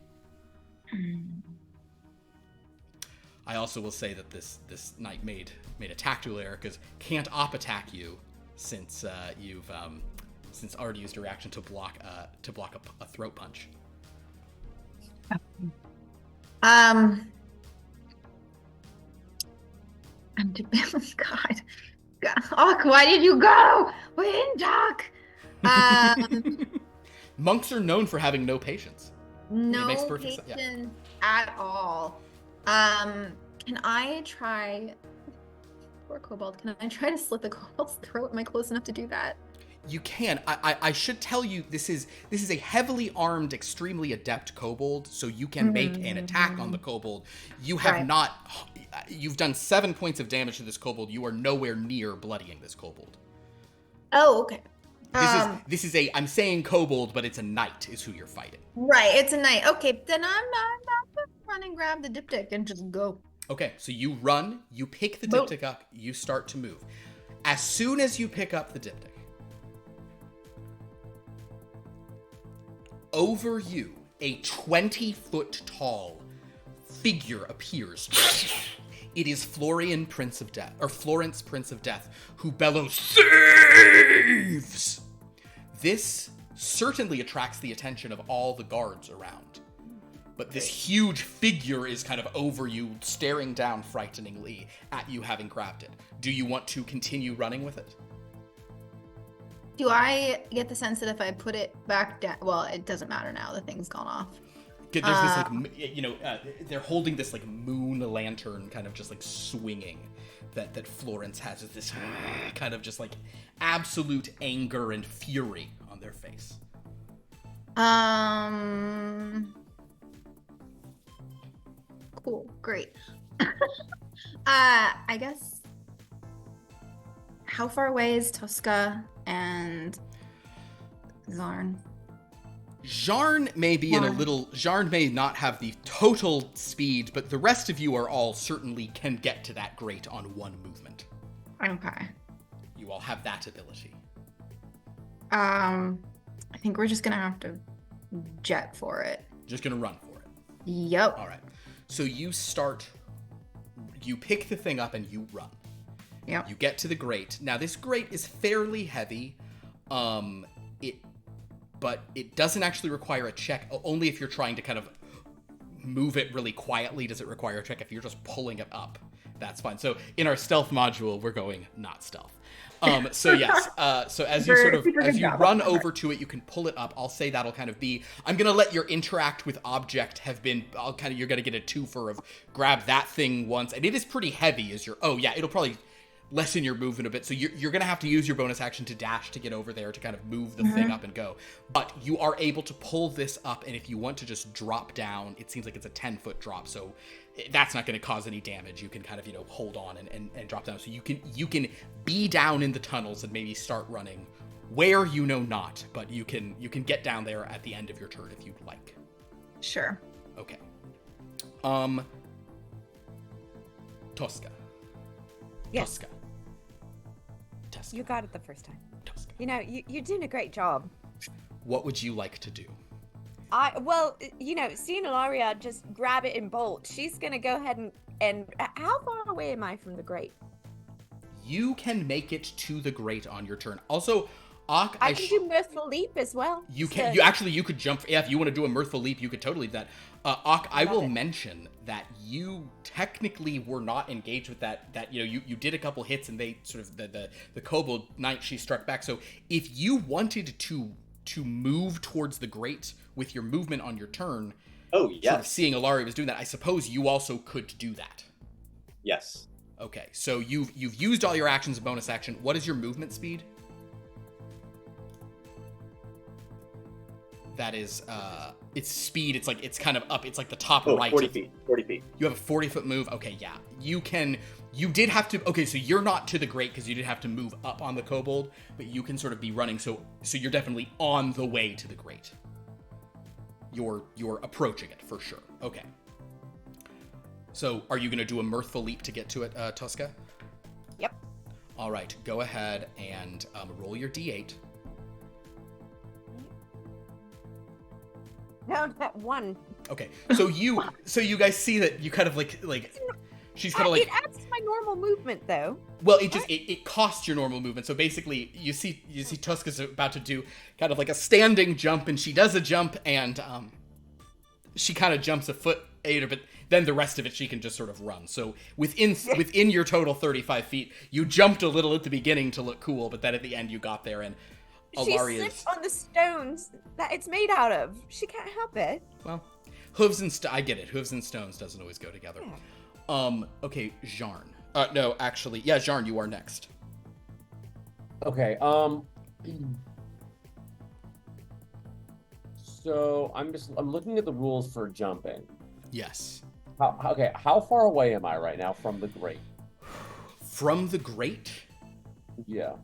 I also will say that this knight made a tactical error because can't attack you since you've already used your reaction to block a throat punch. I'm God. Oh, why did you go? We didn't talk. Monks are known for having no patience. No patience at all. Can I try? Poor kobold. Can I try to slit the kobold's throat? Am I close enough to do that? You can. I should tell you this is a heavily armed, extremely adept kobold, so you can make an attack on the kobold. You have not. You've done 7 points of damage to this kobold. You are nowhere near bloodying this kobold. Oh, okay. This is a. I'm saying kobold, but it's a knight is who you're fighting. Right, it's a knight. Okay, then I'm not run and grab the diptych and just go. Okay, so you run, you pick the diptych up, you start to move. As soon as you pick up the diptych, over you, a 20-foot tall figure appears. It is Florence, Prince of Death, who bellows, "Thieves!" This certainly attracts the attention of all the guards around. But this huge figure is kind of over you, staring down frighteningly at you having grabbed it. Do you want to continue running with it? Do I get the sense that if I put it back down, well, it doesn't matter now, the thing's gone off. There's this they're holding this like moon lantern, kind of just like swinging, that Florence has with this kind of just like absolute anger and fury on their face. Cool, great. I guess. How far away is Tosca and Zarn? Jarn may be Jarn may not have the total speed, but the rest of you are all certainly can get to that grate on one movement. Okay. You all have that ability. I think we're just gonna have to jet for it. Just gonna run for it. Yep. All right. So you pick the thing up and you run. Yep. You get to the grate. Now this grate is fairly heavy. But it doesn't actually require a check. Only if you're trying to kind of move it really quietly does it require a check. If you're just pulling it up, that's fine. So in our stealth module, we're going not stealth. So yes. So as you run over to it, you can pull it up. I'll say that'll kind of be. I'm gonna let your interact with object have been. You're gonna get a twofer of grab that thing once, and it is pretty heavy. It'll probably lessen your movement a bit, so you're gonna have to use your bonus action to dash to get over there to kind of move the thing up and go. But you are able to pull this up, and if you want to just drop down, it seems like it's a 10-foot drop, so that's not going to cause any damage. You can kind of hold on and drop down, so you can be down in the tunnels and maybe start running where not, but you can get down there at the end of your turn if you'd like. Sure. Okay. Tosca. Yes. Tosca. You got it the first time. Tosca. You're doing a great job. What would you like to do? Seeing Ilaria just grab it and bolt, she's gonna go ahead and how far away am I from the grate? You can make it to the grate on your turn. Also, Ak, I can do mirthful leap as well. You can. You could jump. Yeah, if you want to do a mirthful leap, you could totally do that. Ak, I will mention that you technically were not engaged with that. You did a couple hits, and they sort of the kobold knight, she struck back. So if you wanted to move towards the grate with your movement on your turn, sort of seeing Ilaria was doing that, I suppose you also could do that. Yes. Okay, so you've used all your actions and bonus action. What is your movement speed? That is, it's speed. It's kind of up. It's like the top right. 40 feet. 40 feet. You have a 40-foot move. Okay, yeah. You did have to. Okay, so you're not to the grate because you did have to move up on the kobold, but you can sort of be running. So you're definitely on the way to the grate. You're approaching it for sure. Okay. So are you going to do a mirthful leap to get to it, Tosca? Yep. All right. Go ahead and roll your d8. No, that one. Okay, so you guys see that you kind of like she's kind of like it adds to my normal movement though. Well, it costs your normal movement. So basically, you see Tosca's about to do kind of like a standing jump, and she does a jump, and she kind of jumps a foot 8, but then the rest of it she can just sort of run. So within your total 35 feet, you jumped a little at the beginning to look cool, but then at the end you got there and. She slipped on the stones that it's made out of. She can't help it. Well, hooves and I get it. Hooves and stones doesn't always go together. Yeah. Okay, Jarn. No, actually, yeah, Jarn, you are next. Okay. So I'm looking at the rules for jumping. Yes. How far away am I right now from the grate? From the grate? Yeah.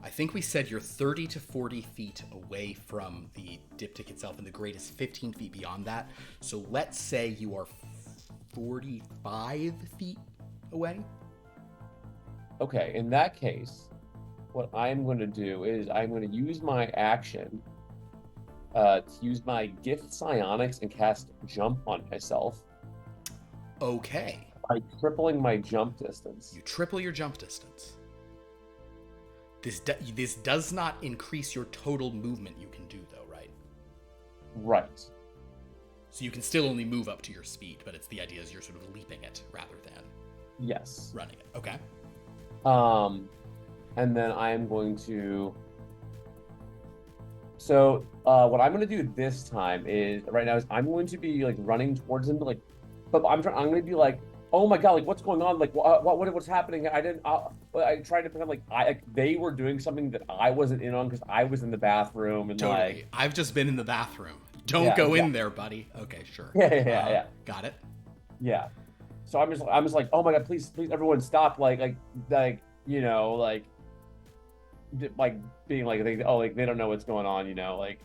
I think we said you're 30 to 40 feet away from the diptych itself, and the grate is 15 feet beyond that. So let's say you are 45 feet away. Okay, in that case, what I'm going to do is I'm going to use my action to use my gift psionics and cast jump on myself. Okay. By tripling my jump distance. You triple your jump distance. This does not increase your total movement you can do, though, right? Right. So you can still only move up to your speed, but the idea is you're sort of leaping it rather than running it. Okay. And then I am going to So what I'm going to do this time is right now is I'm going to be like running towards him, like, but I'm going to be like, oh my god, like what's going on? Like what's happening? I tried to pretend like they were doing something that I wasn't in on because I was in the bathroom and Totally. like I've just been in the bathroom. Don't go in there, buddy. Okay, sure. Yeah. Got it. Yeah. So I'm just like, oh my god, please, everyone stop, like you know, like being like they don't know what's going on, you know, like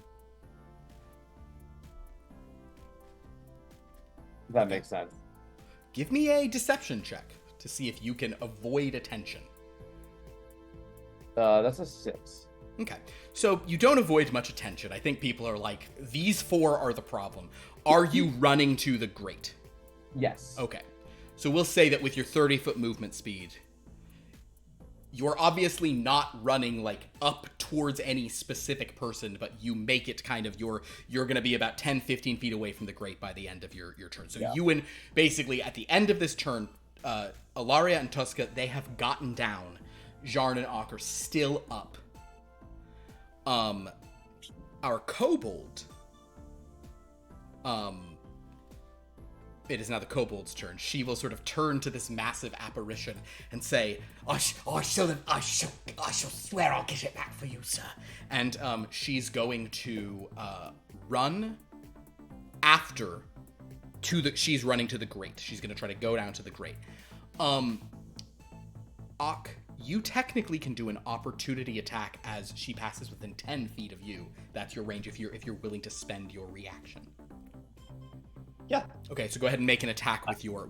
if that makes sense. Give me a deception check to see if you can avoid attention. That's a 6. Okay, so you don't avoid much attention. I think people are like, these 4 are the problem. Are you running to the grate? Yes. Okay, so we'll say that with your 30-foot movement speed, you're obviously not running like up towards any specific person, but you make it kind of you're going to be about 10, 15 feet away from the grate by the end of your turn. So you and basically at the end of this turn, Ilaria and Tuska, they have gotten down. Jarn and Ak are still up. Our kobold, it is now the kobold's turn. She will sort of turn to this massive apparition and say, I shall swear I'll get it back for you, sir. And she's going to run after she's running to the grate. She's going to try to go down to the grate. Ak, you technically can do an opportunity attack as she passes within 10 feet of you. That's your range if you're willing to spend your reaction. Yeah. Okay, so go ahead and make an attack with your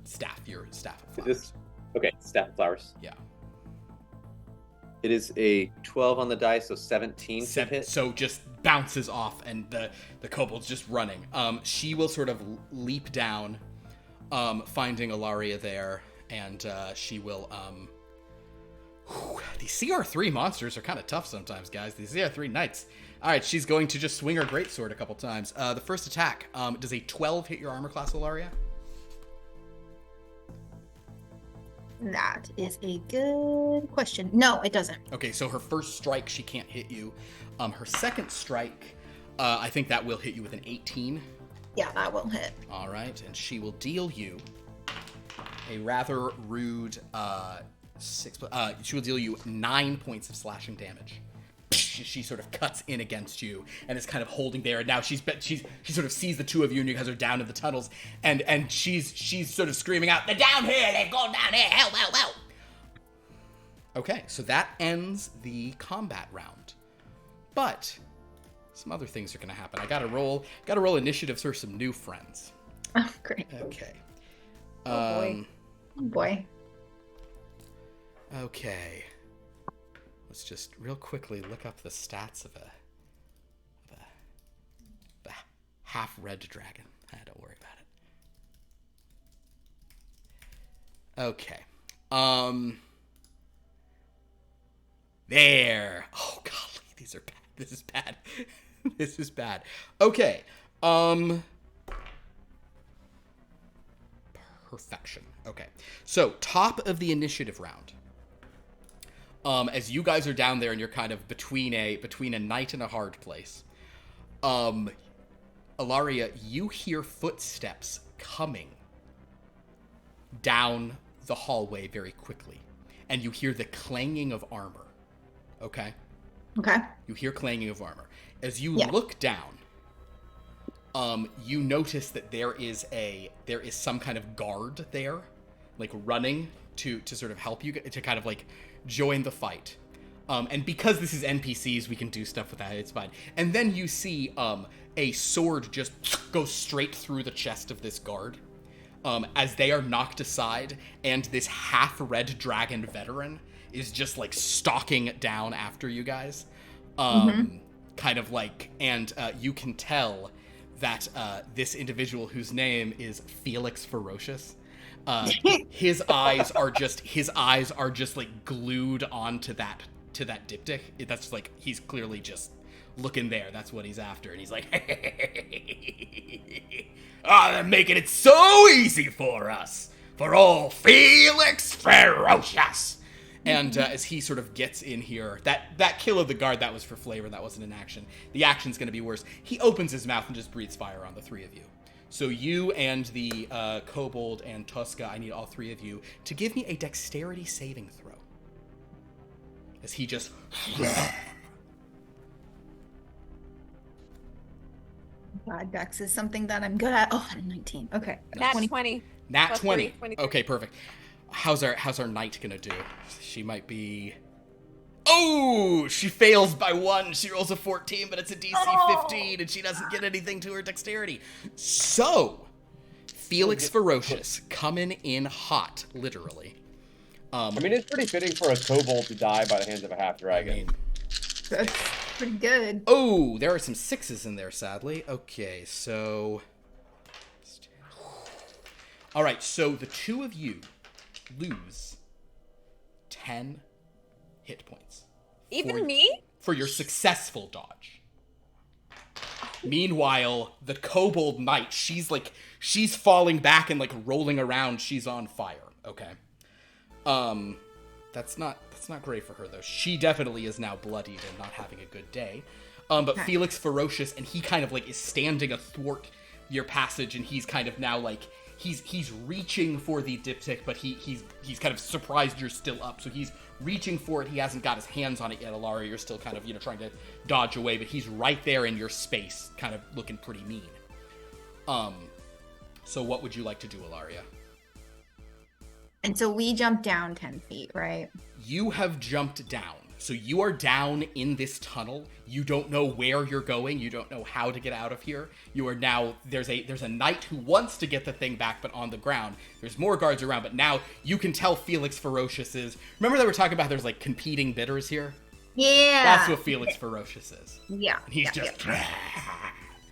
staff. Your staff of flowers. Okay, staff of flowers. Yeah. It is a 12 on the die, so 17 to hit. So just bounces off, and the kobold's just running. She will sort of leap down, finding Ilaria there, and she will. These CR3 monsters are kind of tough sometimes, guys. These CR3 knights. All right, she's going to just swing her greatsword a couple times. The first attack, does a 12 hit your armor class, Ilaria? That is a good question. No, it doesn't. Okay, so her first strike, she can't hit you. Her second strike, I think that will hit you with an 18. Yeah, that will hit. All right, and she will deal you a rather rude she will deal you 9 points of slashing damage. She sort of cuts in against you and is kind of holding there. And now she sort of sees the two of you, and you guys are down in the tunnels. And she's sort of screaming out, "They're down here! They've gone down here! Help! Help! Help!" Okay, so that ends the combat round. But some other things are going to happen. I got to roll initiative for some new friends. Oh, great. Okay. Oh boy. Oh boy. Okay. Let's just real quickly look up the stats of a half-red dragon. Don't worry about it. Okay. There. Oh, golly, these are bad. This is bad. This is bad. Okay. Perfection. Okay. So, top of the initiative round. As you guys are down there and you're kind of between a night and a hard place, Ilaria, you hear footsteps coming down the hallway very quickly, and you hear the clanging of armor. Okay? Okay. You hear clanging of armor. As you look down, you notice that there is some kind of guard there, like running to sort of help you, to kind of like join the fight. And because this is NPCs, we can do stuff with that. It's fine. And then you see a sword just go straight through the chest of this guard as they are knocked aside, and this half-red dragon veteran is just like stalking down after you guys. Kind of like, and you can tell that this individual, whose name is Felix Ferocious, his eyes are just like glued onto that diptych. That's like, he's clearly just looking there. That's what he's after. And he's like, they're making it so easy for us. For old Felix Ferocious. And as he sort of gets in here, that kill of the guard, that was for flavor, that wasn't an action. The action's going to be worse. He opens his mouth and just breathes fire on the three of you. So you and the kobold and Tuska, I need all three of you to give me a dexterity saving throw. As he just... God, Dex is something that I'm good at. Oh, 19. Okay. Nat 20. Nat Plus 20. 23. Okay, perfect. How's our knight gonna do? She might be... Oh! She fails by 1. She rolls a 14, but it's a DC 15, and she doesn't get anything to her dexterity. So, Felix Ferocious coming in hot, literally. I mean, it's pretty fitting for a kobold to die by the hands of a half-dragon. I mean, That's pretty good. oh, there are some 6s in there, sadly. Okay, so... All right, so the two of you lose 10 hit points. Even me? For your successful dodge. Meanwhile, the kobold knight, she's falling back and like rolling around. She's on fire. Okay. That's not great for her though. She definitely is now bloodied and not having a good day. But Okay. Felix Ferocious, and he kind of like is standing athwart your passage, and he's kind of now like he's reaching for the diptych, but he's kind of surprised you're still up, so he's reaching for it. He hasn't got his hands on it yet, Alaria. You're still kind of trying to dodge away, but he's right there in your space, kind of looking pretty mean. So what would you like to do, Alaria? And so we jumped down 10 feet, right? You have jumped down. So you are down in this tunnel. You don't know where you're going. You don't know how to get out of here. You are now, there's a knight who wants to get the thing back, but on the ground. There's more guards around, but now you can tell Felix Ferocious is... Remember that we're talking about there's like competing bidders here? Yeah. That's what Felix Ferocious is. Yeah. And he's yeah, just... yeah.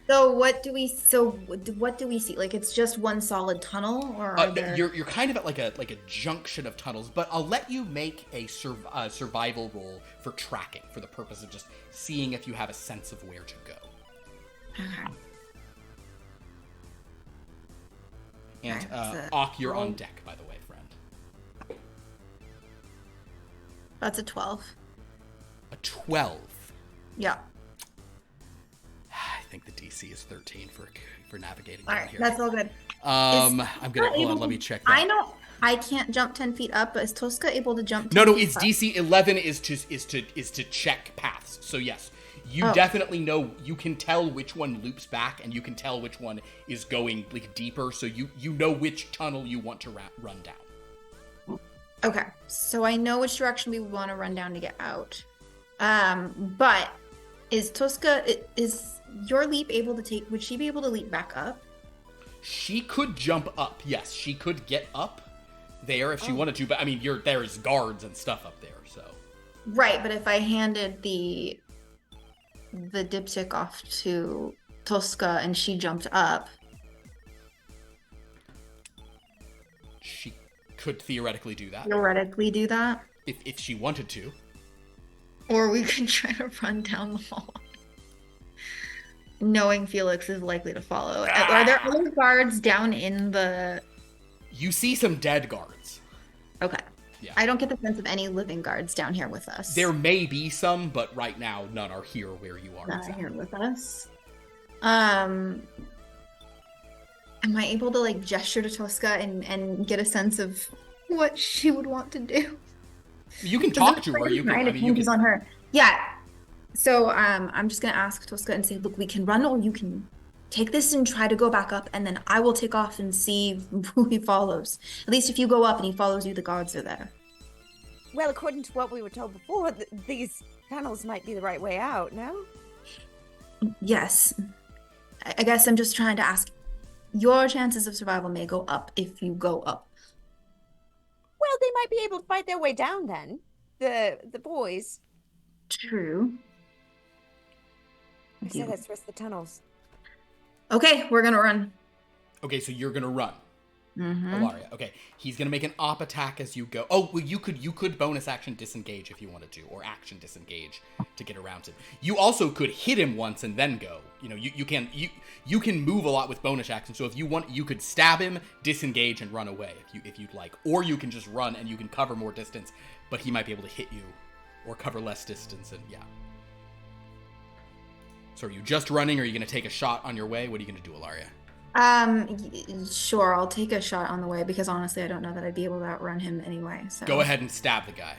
So what do we see? Like it's just one solid tunnel, or are there... You're kind of at like a junction of tunnels, but I'll let you make a survival roll for tracking, for the purpose of just seeing if you have a sense of where to go. Okay. And Alright, Ak, you're on deck, by the way, friend. That's a 12. A 12. Yeah. I think the DC is 13 for navigating All down right, here. that's all good. I'm gonna hold on. Let me check that. I know I can't jump 10 feet up, but is Tosca able to jump? 10 No, feet it's up? DC 11 is to check paths. So yes, you definitely know. You can tell which one loops back, and you can tell which one is going like deeper. So you know which tunnel you want to run down. Okay, so I know which direction we want to run down to get out. But is Tosca is your leap able to take? Would she be able to leap back up? She could jump up. Yes, she could get up there if she wanted to. But I mean, there's guards and stuff up there. So Right, but if I handed the diptych off to Tosca and she jumped up, she could theoretically do that theoretically do that, if she wanted to. or we could try to run down the hall, knowing Felix is likely to follow. Are there other guards down in the? You see some dead guards. Okay. Yeah. I don't get the sense of any living guards down here with us. There may be some, but right now none are here where you are. Not exactly. here with us. Am I able to like gesture to Tosca and get a sense of what she would want to do? You can talk to her. You can. I mean, you can. On her. Yeah. So I'm just gonna ask Tosca and say, look, we can run, or you can take this and try to go back up, and then I will take off and see who he follows. At least if you go up and he follows you, the guards are there. Well, according to what we were told before, these tunnels might be the right way out, no? Yes. I guess I'm just trying to ask. Your chances of survival may go up if you go up. Well, they might be able to fight their way down then. The boys. True. I said let's risk the tunnels. Okay, we're gonna run. Okay, so you're gonna run. Mm-hmm. Alaria. Okay, he's gonna make an op attack as you go. Oh, well, you could bonus action disengage if you wanted to, or action disengage to get around him. You also could hit him once and then go. You know, you can move a lot with bonus action. So if you want, you could stab him, disengage, and run away if you'd like, or you can just run and you can cover more distance but he might be able to hit you or cover less distance, and yeah. So are you just running, or are you going to take a shot on your way? What are you going to do, Ilaria? Sure, I'll take a shot on the way because honestly, I don't know that I'd be able to outrun him anyway. So Go ahead and stab the guy.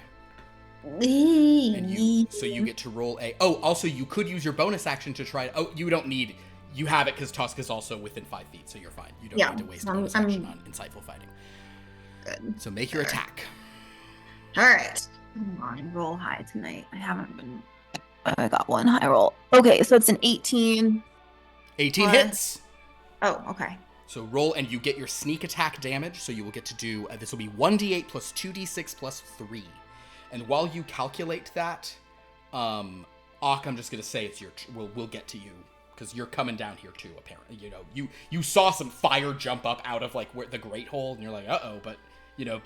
And you get to roll a... Oh, also, you could use your bonus action to try... Oh, you don't need... You have it because Tosca's also within 5 feet, so you're fine. You don't need to waste a bonus action on insightful fighting. Good. So make your attack. All right. Come on, roll high tonight. I got one high roll. Okay, so it's an 18. 18 hits. Oh, okay. So roll, and you get your sneak attack damage, so you will get to do... this will be 1d8 plus 2d6 plus 3. And while you calculate that, Ak, I'm just going to say it's your... We'll get to you, because you're coming down here too, apparently. You know, you saw some fire jump up out of, like, where the Great Hole, and you're like, uh-oh, but, you know,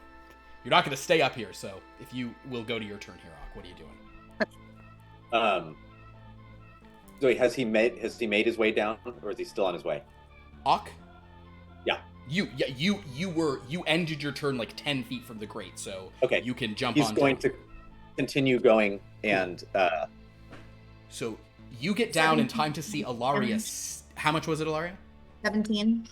you're not going to stay up here, so if you will go to your turn here, Ak, what are you doing? So has he made his way down, or is he still on his way? Ak? Yeah. You ended your turn like 10 feet from the grate, so okay. You can jump He's on going down. to continue going, and so you get down in time to see Ilaria. How much was it, Ilaria? 17.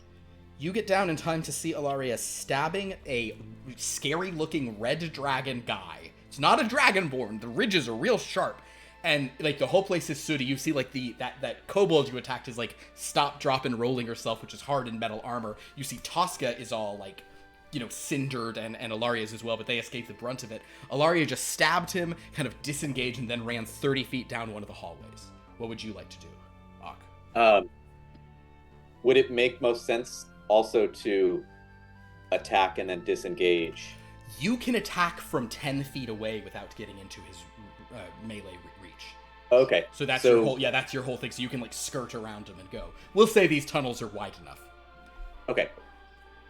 You get down in time to see Ilaria stabbing a scary-looking red dragon guy. It's not a dragonborn. The ridges are real sharp. And, like, the whole place is sooty. You see, like, that kobold you attacked is, like, stop, drop, and rolling herself, which is hard in metal armor. You see Tosca is all, like, you know, cindered, and Ilaria's as well, but they escaped the brunt of it. Ilaria just stabbed him, kind of disengaged, and then ran 30 feet down one of the hallways. What would you like to do, Ak? Would it make most sense also to attack and then disengage? You can attack from 10 feet away without getting into his melee reach. Okay. So that's your whole that's your whole thing. So you can like skirt around him and go. We'll say these tunnels are wide enough. Okay.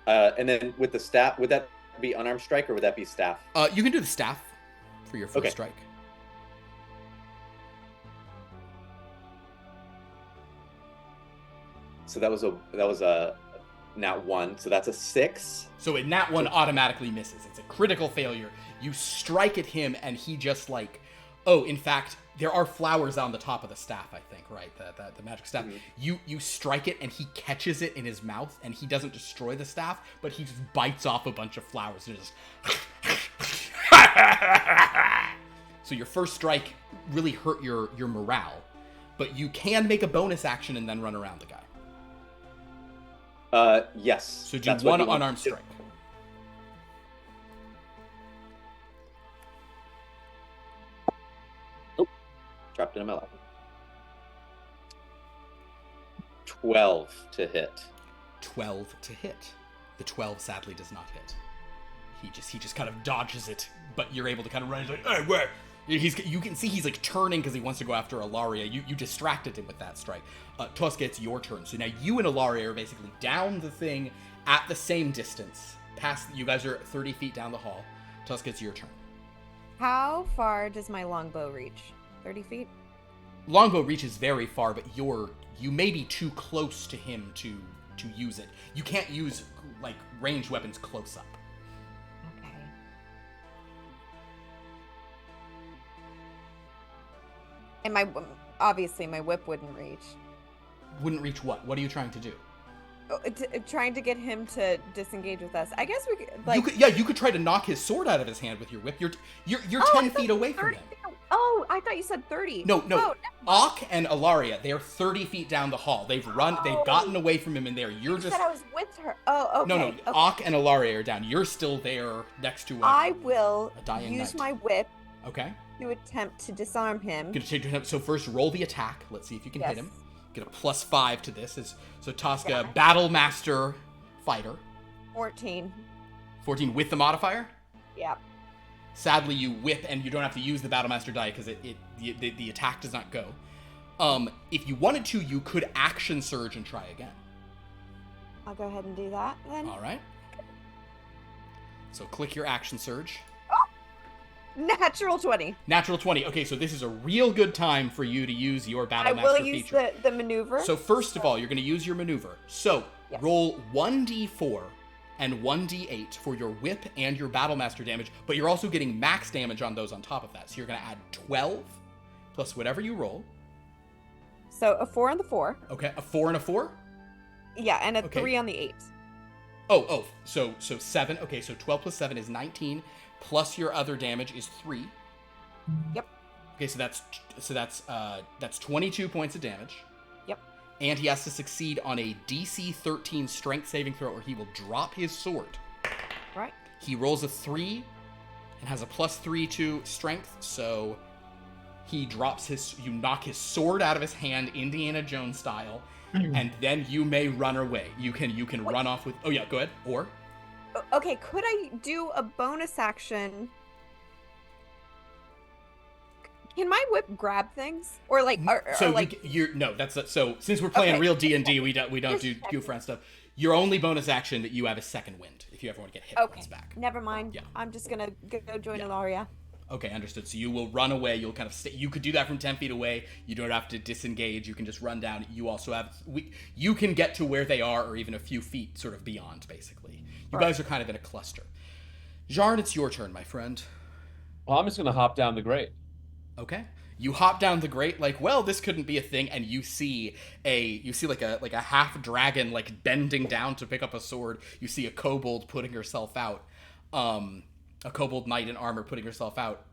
And then with the staff, would that be unarmed strike or would that be staff? You can do the staff for your first strike. So that was a nat 1. So that's a 6. So a nat 1 automatically misses. It's a critical failure. You strike at him and he just like, oh, in fact, there are flowers on the top of the staff, I think, right? The magic staff. Mm-hmm. You strike it and he catches it in his mouth and he doesn't destroy the staff, but he just bites off a bunch of flowers and just So your first strike really hurt your morale, but you can make a bonus action and then run around the guy. Yes. So do one unarmed strike. Dropped in a melee. 12 to hit. 12 to hit. The 12 sadly does not hit. He just kind of dodges it, but you're able to kind of run. He's like, hey, where? You can see he's like turning because he wants to go after Ilaria. You distracted him with that strike. Tosca, it's your turn. So now you and Ilaria are basically down the thing at the same distance. You guys are 30 feet down the hall. Tosca, it's your turn. How far does my longbow reach? 30 feet? Longbow reaches very far, but you may be too close to him to use it. You can't use like ranged weapons close up. Okay. And obviously my whip wouldn't reach. Wouldn't reach what? What are you trying to do? Trying to get him to disengage with us. I guess we could, like... You could try to knock his sword out of his hand with your whip. You're 10 feet away from him. Oh, I thought you said 30. No. Ak and Ilaria, they're 30 feet down the hall. They've gotten away from him in there. You said I was with her. Oh, okay. No. Okay. Ak and Ilaria are down. You're still there next to I will a dying use knight. my whip Okay. to attempt to disarm him. So first roll the attack. Let's see if you can hit him. Get a +5 to this. So Tosca, Battle Master Fighter. 14. 14 with the modifier? Yeah. Sadly, you whip, and you don't have to use the Battle Master die because the attack does not go. If you wanted to, you could action surge and try again. I'll go ahead and do that then. All right. So click your action surge. Natural 20. Natural 20. Okay, so this is a real good time for you to use your Battle Master feature. I will use the maneuver. So first of all, you're going to use your maneuver. So roll 1d4 and 1d8 for your whip and your battlemaster damage, but you're also getting max damage on those on top of that. So you're going to add 12 plus whatever you roll. So a 4 on the 4. Okay, a 4 and a 4? Yeah, and a Okay. 3 on the 8. So 7. Okay, so 12 plus 7 is 19, plus your other damage is 3. Yep. Okay, so that's 22 points of damage. Yep. And he has to succeed on a DC 13 strength saving throw, or he will drop his sword. Right. He rolls a 3 and has a +3 to strength, so he drops you knock his sword out of his hand, Indiana Jones style, and then you may run away. You can run off with. Oh yeah, go ahead. Or Okay, could I do a bonus action? Can my whip grab things, or like, so like? you're no. So since we're playing Okay. real D&D, we don't Just do checking. goof around stuff. Your only bonus action that you have is second wind if you ever want to get hit Okay, points back. never mind. Yeah. I'm just gonna go join Yeah. Ilaria. Okay, understood. So you will run away. You'll kind of stay. You could do that from 10 feet away. You don't have to disengage. You can just run down. You also have. You can get to where they are, or even a few feet, sort of beyond. Basically, you guys are kind of in a cluster. Jarn, it's your turn, my friend. Well, I'm just gonna hop down the grate. Okay. You hop down the grate, like, well, this couldn't be a thing, and you see like a half dragon like bending down to pick up a sword. You see a kobold putting herself out. A kobold knight in armor putting herself out.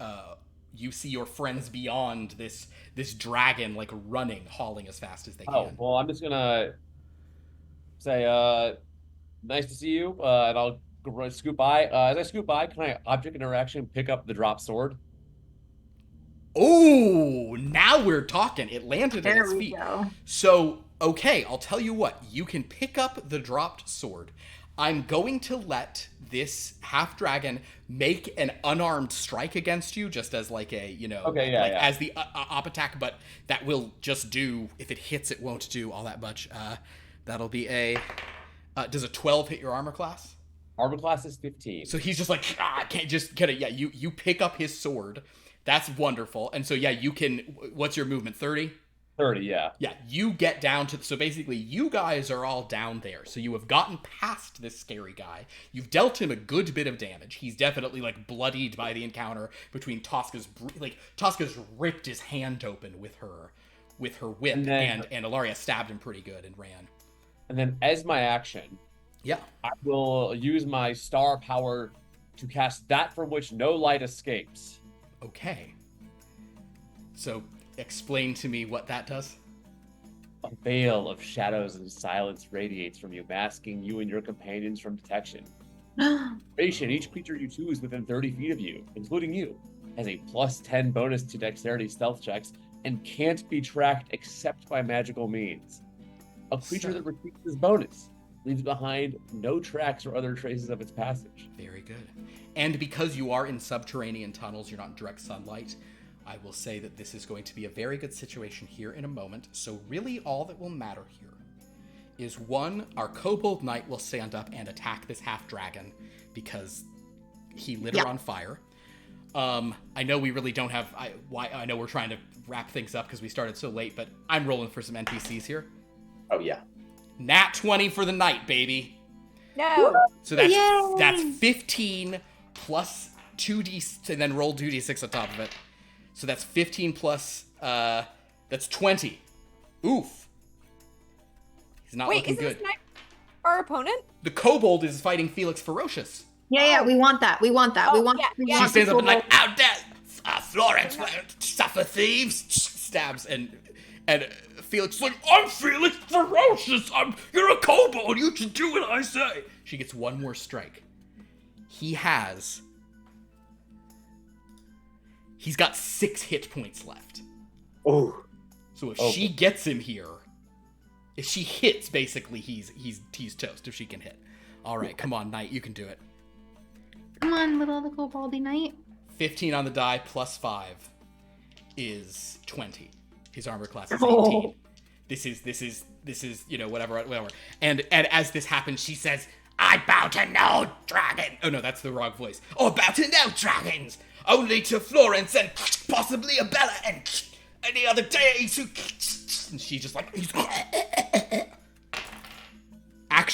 You see your friends beyond this dragon like running, hauling as fast as they Oh, can. well, I'm just gonna say, nice to see you, and I'll scoot by. As I scoot by, can I object interaction pick up the drop sword? Oh, now we're talking. It landed at There its we feet. go. So, okay, I'll tell you what. You can pick up the dropped sword. I'm going to let this half dragon make an unarmed strike against you, just as like a, Okay, yeah, yeah. as the op attack, but that will just do, if it hits, it won't do all that much. That'll be does a 12 hit your armor class? Armor class is 15. So he's just like, can't just get it. Yeah, you pick up his sword. That's wonderful. And so, yeah, you can, what's your movement, 30? 30, yeah. Yeah, you get down to, so basically you guys are all down there. So you have gotten past this scary guy. You've dealt him a good bit of damage. He's definitely like bloodied by the encounter between Tosca's ripped his hand open with her whip, And then- and Ilaria stabbed him pretty good and ran. And then as my action, Yeah. I will use my star power to cast that from which no light escapes. Okay. So explain to me what that does. A veil of shadows and silence radiates from you, masking you and your companions from detection. Duration, each creature you choose within 30 feet of you, including you, has a +10 bonus to dexterity stealth checks and can't be tracked except by magical means. A creature that receives this bonus leaves behind no tracks or other traces of its passage. Very good. And because you are in subterranean tunnels, you're not in direct sunlight, I will say that this is going to be a very good situation here in a moment. So really all that will matter here is one, our kobold knight will stand up and attack this half dragon because he lit her on fire. I know we really don't have, I know we're trying to wrap things up because we started so late, but I'm rolling for some NPCs here. Oh yeah. Nat 20 for the knight, baby. No. So that's Yay! that's 15 plus 2d, and then roll 2d6 on top of it. So that's 15 plus, that's 20. Oof. He's not Wait, looking isn't good. this not our opponent? The kobold is fighting Felix Ferocious. Yeah, we want that. We want that. Oh, we want. yeah, we yeah. She want stands the up and like, kobold. out there, Florence, suffer thieves, stabs, and Felix is like, I'm Felix Ferocious, you're a kobold, you should do what I say. She gets one more strike. He's got 6 hit points left. Oh. So if she gets him here, if she hits, basically he's toast if she can hit. All right, come on, knight, you can do it. Come on, little the koboldy knight. 15 on the die plus 5 is 20. His armor class is 18. Oh. This is whatever. And as this happens, she says, I bow to no dragon. Oh no, that's the wrong voice. Oh, bow to no dragons. Only to Florence and possibly Abella and any other deities who. And she just like.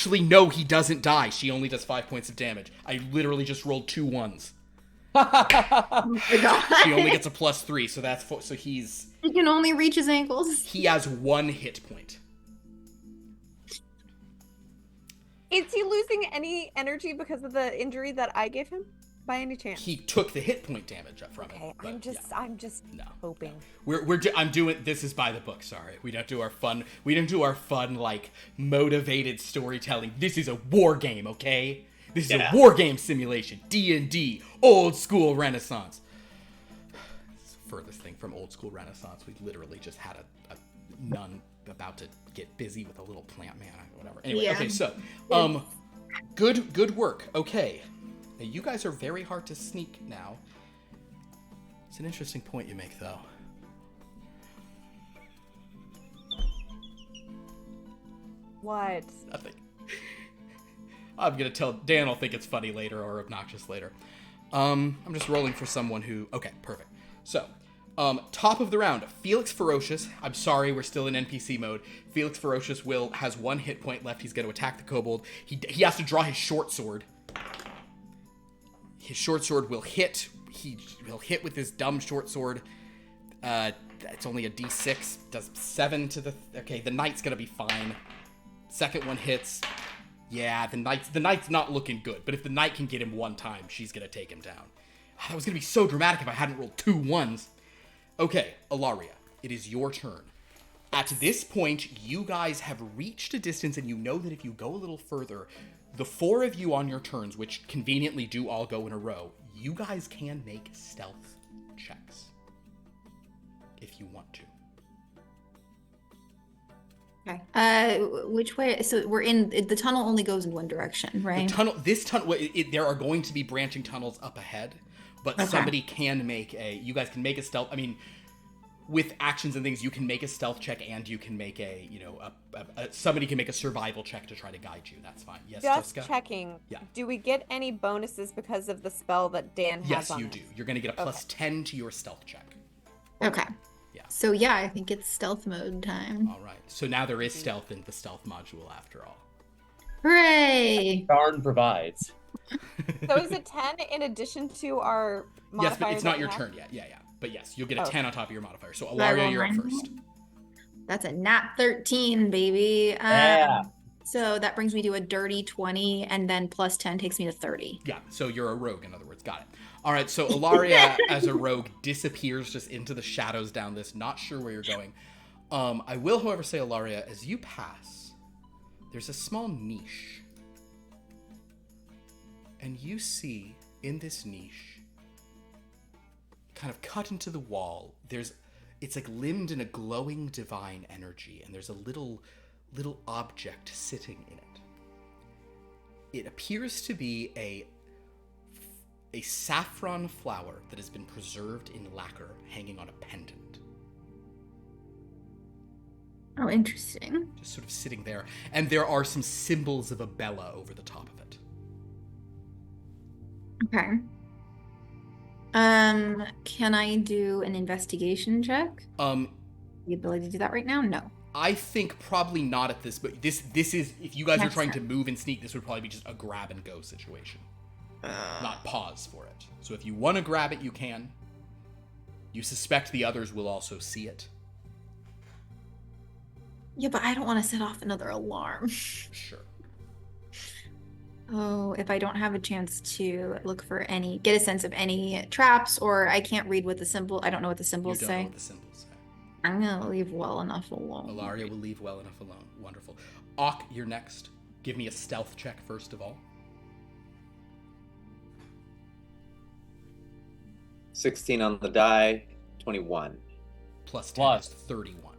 Actually, no, he doesn't die. She only does 5 points of damage. I literally just rolled 2 1s. Oh my God. She only gets a +3, so that's so He can only reach his ankles. he has 1 hit point. Is he losing any energy because of the injury that I gave him, by any chance? He took the hit point damage up from Okay, it. but I'm just No. hoping. I'm doing this is by the book. Sorry, we don't do our fun. We don't do our fun like motivated storytelling. This is a war game, okay? This is a war game simulation. D&D, old school Renaissance. It's the furthest thing from old school Renaissance. We literally just had a nun about to get busy with a little plant man or whatever. Anyway, Yeah. okay, so good work. Okay. Now, you guys are very hard to sneak now. It's an interesting point you make, though. What? Nothing. I'm gonna tell Dan. Will think it's funny later or obnoxious later. I'm just rolling for someone who. Okay, perfect. So, top of the round, Felix Ferocious. I'm sorry, we're still in NPC mode. Felix Ferocious has 1 hit point left. He's going to attack the kobold. He has to draw his short sword. His short sword will hit. He'll hit with his dumb short sword. It's only a D6. Does 7 to the. Okay, the knight's gonna be fine. Second one hits. Yeah, the knight's not looking good. But if the knight can get him 1 time, she's gonna take him down. That was gonna be so dramatic if I hadn't rolled 2 1s. Okay, Ilaria, it is your turn. At this point, you guys have reached a distance, and you know that if you go a little further, the 4 of you on your turns, which conveniently do all go in a row, you guys can make stealth checks. If you want to. Okay. Which way? So we're in the tunnel. Only goes in one direction, right? This tunnel. There are going to be branching tunnels up ahead, but somebody can make you guys can make a stealth. I mean, with actions and things, you can make a stealth check, and you can make somebody can make a survival check to try to guide you. That's fine. Yes, Just Jessica? checking. Yeah. Do we get any bonuses because of the spell that Dan has Yes, on you it? do. You're going to get a +10 to your stealth check. Okay. Yeah. So yeah, I think it's stealth mode time. All right. So now there is stealth in the stealth module after all. Hooray! Darn provides. So is it 10 in addition to our modifier? Yes, but it's not that we your have? turn yet. Yeah. But yes, you'll get a Oh. 10 on top of your modifier. So I Ilaria, roll you're up mine? first. That's a nat 13, baby. Yeah. So that brings me to a dirty 20, and then +10 takes me to 30. Yeah, so you're a rogue, in other words. Got it. All right, so Ilaria, as a rogue, disappears just into the shadows down this, not sure where you're going. I will, however, say, Ilaria, as you pass, there's a small niche. And you see, in this niche, kind of cut into the wall, it's like limbed in a glowing divine energy, and there's a little object sitting in it. It appears to be a saffron flower that has been preserved in lacquer, hanging on a pendant. Oh, interesting. Just sort of sitting there. And there are some symbols of a bella over the top of it. Okay. Can I do an investigation check? The ability to do that right now? No. I think probably not at this, but this is, if you guys are Next trying turn. to move and sneak, this would probably be just a grab and go situation. Not pause for it. So if you want to grab it, you can. You suspect the others will also see it. Yeah, but I don't want to set off another alarm. Sure. Oh, if I don't have a chance to look for get a sense of any traps, or I can't read what the symbol, I don't know what the You symbols don't say. know what the symbols say. I'm gonna leave well enough alone. Ilaria will leave well enough alone. Wonderful. Auk, you're next. Give me a stealth check first of all. 16 on the die, 21. +10 Plus. is 31.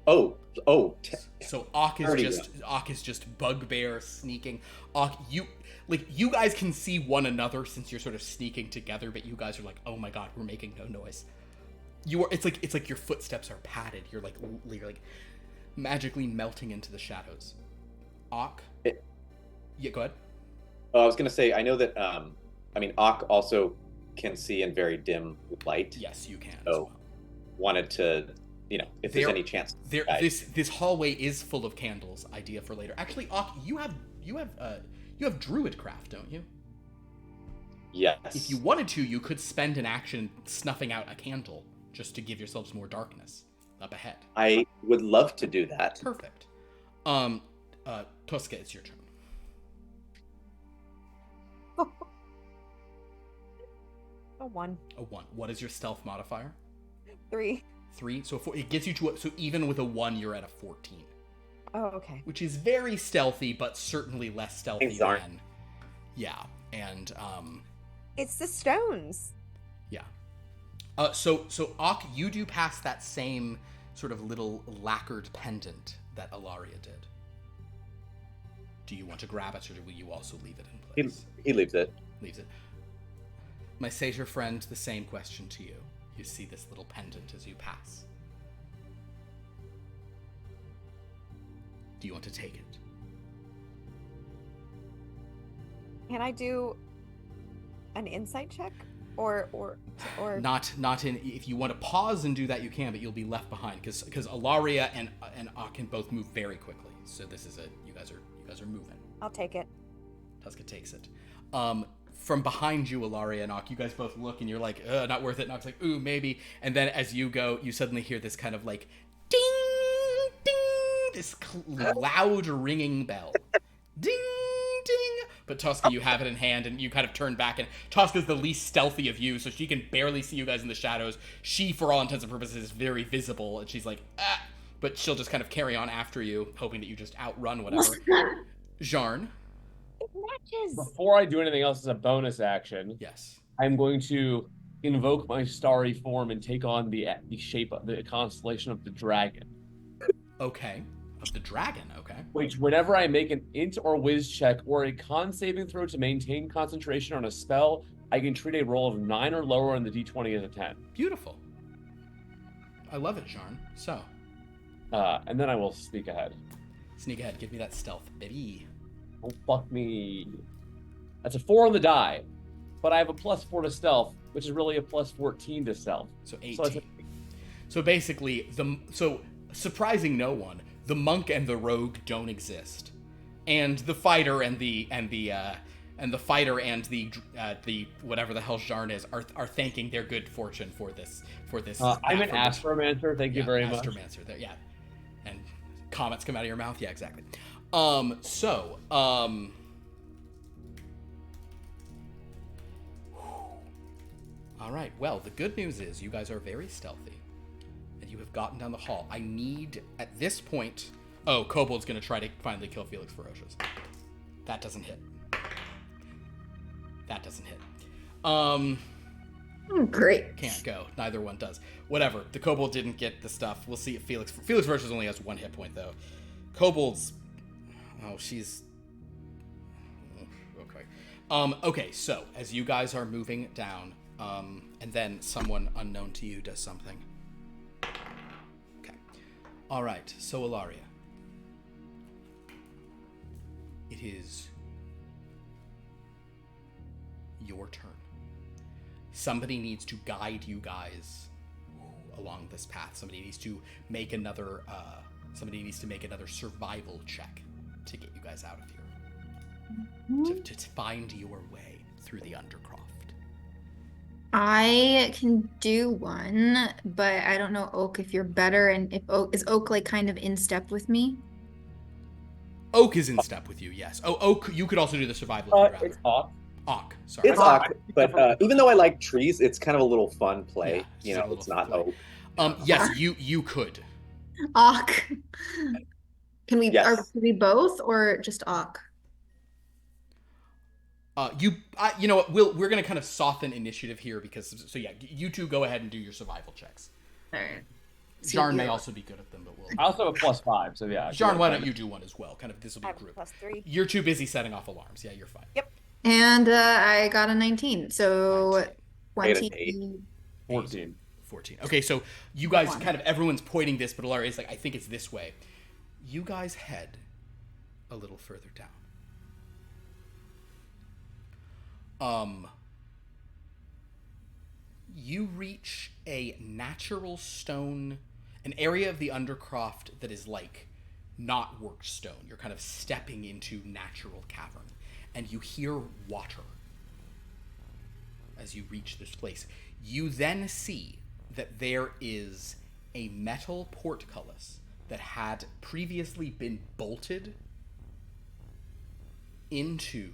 Oh, So Auk is 31. just bugbear sneaking. Auk, you guys can see one another since you're sort of sneaking together, but you guys are like, oh my god, we're making no noise. It's like your footsteps are padded. You're like magically melting into the shadows. Auk. Yeah, go ahead. I was gonna say, I know that Ak also can see in very dim light. Yes, you can. as Oh. well. Wanted to if there's any chance. This hallway is full of candles. Idea for later. Actually, Ak, you have druidcraft, don't you? Yes. If you wanted to, you could spend an action snuffing out a candle just to give yourselves more darkness up ahead. I would love to do that. Perfect. Tosca, it's your turn. A 1. A 1. What is your stealth modifier? 3. 3. So it gets you to so even with a 1, you're at a 14. Oh, okay. Which is very stealthy, but certainly less stealthy than. Yeah, and It's the stones. Yeah. So Ak, you do pass that same sort of little lacquered pendant that Ilaria did. Do you want to grab it, or will you also leave it in place? He leaves it. Leaves it. My satyr friend, the same question to you. You see this little pendant as you pass. Do you want to take it? Can I do an insight check? Or Not in. If you want to pause and do that, you can, but you'll be left behind because Ilaria and Ak can both move very quickly. So this is you guys are moving. I'll take it. Tuska takes it. From behind you, Ilaria and Ak, you guys both look and you're like, not worth it. And Ak's like, ooh, maybe. And then as you go, you suddenly hear this kind of like ding, ding, this loud ringing bell. Ding, ding. But Tosca, you have it in hand, and you kind of turn back, and Tosca's the least stealthy of you, so she can barely see you guys in the shadows. She, for all intents and purposes, is very visible, and she's like, ah! But she'll just kind of carry on after you, hoping that you just outrun whatever. Jarn. It matches. Before I do anything else as a bonus action, Yes. I'm going to invoke my starry form and take on the shape of the constellation of the dragon. Okay. Of the dragon, okay. Which, whenever I make an int or whiz check or a con saving throw to maintain concentration on a spell, I can treat a roll of 9 or lower on the d20 as a 10. Beautiful. I love it, Jarn. So. And then I will sneak ahead. Sneak ahead. Give me that stealth, baby. Oh, fuck me. That's a 4 on the die. But I have a +4 to stealth, which is really a +14 to stealth. So 18. So basically, surprising no one, the monk and the rogue don't exist, and the fighter and the whatever the hell Jarn is are thanking their good fortune for this. I'm an astromancer. Thank you very much. Astromancer. There, yeah, and comets come out of your mouth. Yeah, exactly. All right. Well, the good news is you guys are very stealthy. You have gotten down the hall. I need, at this point... Oh, Kobold's going to try to finally kill Felix Ferocious. That doesn't hit. That doesn't hit. Great. Can't go. Neither one does. Whatever. The Kobold didn't get the stuff. We'll see if Felix Ferocious only has 1 hit point, though. Kobold's... Oh, she's... Okay. Okay, so, as you guys are moving down, and then someone unknown to you does something... All right, so Ilaria, it is your turn. Somebody needs to guide you guys along this path. Somebody needs to make another. Somebody needs to make another survival check to get you guys out of here. To find your way through the Undercroft. I can do one, but I don't know, Oak, if you're better, and if Oak like kind of in step with me? Oak is in step with you, yes. Oh, Oak, you could also do the survival. It's Hawk. Hawk, sorry. It's Hawk, but even though I like trees, it's kind of a little fun play. Yeah, it's not Oak. Yes, you could. Ock. Can we? Yes. Are we both, or just Ock? You know what? We're gonna kind of soften initiative here because you two go ahead and do your survival checks. All right. Jarn may also be good at them, but we'll. I also have a +5, so yeah. Jarn, why don't you do one as well? Kind of this will be I a have group. +3. You're too busy setting off alarms. Yeah, you're fine. Yep. And I got a 19, so 20. 14. 14. Okay, so you guys kind of everyone's pointing this, but Ilaria is like, I think it's this way. You guys head a little further down. You reach a natural stone, an area of the Undercroft that is like not worked stone. You're kind of stepping into natural cavern, and you hear water as you reach this place. You then see that there is a metal portcullis that had previously been bolted into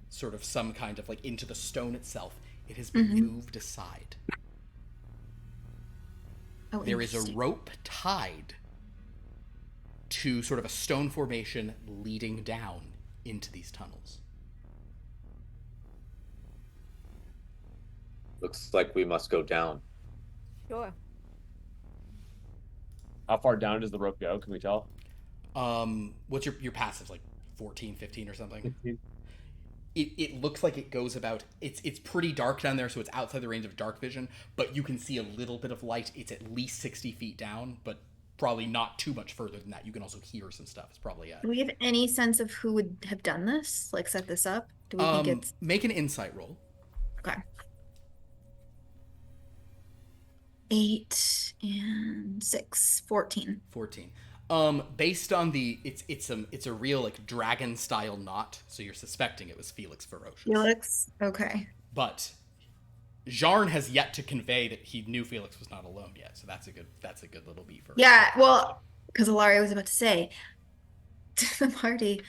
sort of some kind of like into the stone itself. It has been moved aside. Oh, There is a rope tied to sort of a stone formation leading down into these tunnels. Looks like we must go down. Sure. How far down does the rope go? Can we tell? What's your passive, like 14, 15 or something? It looks like it goes about, it's pretty dark down there, so it's outside the range of dark vision, but you can see a little bit of light. It's at least 60 feet down, but probably not too much further than that. You can also hear some stuff. It's probably Do we have any sense of who would have done this? Like set this up? Do we think it's make an insight roll. okay? 8 and 6, 14. 14. Based on the it's a real like dragon style knot, so you're suspecting it was Felix Ferocious. Felix? Okay. But Jarn has yet to convey that he knew Felix was not alone yet, so that's a good little beat for us. Yeah, well, because Ilaria was about to say to the party,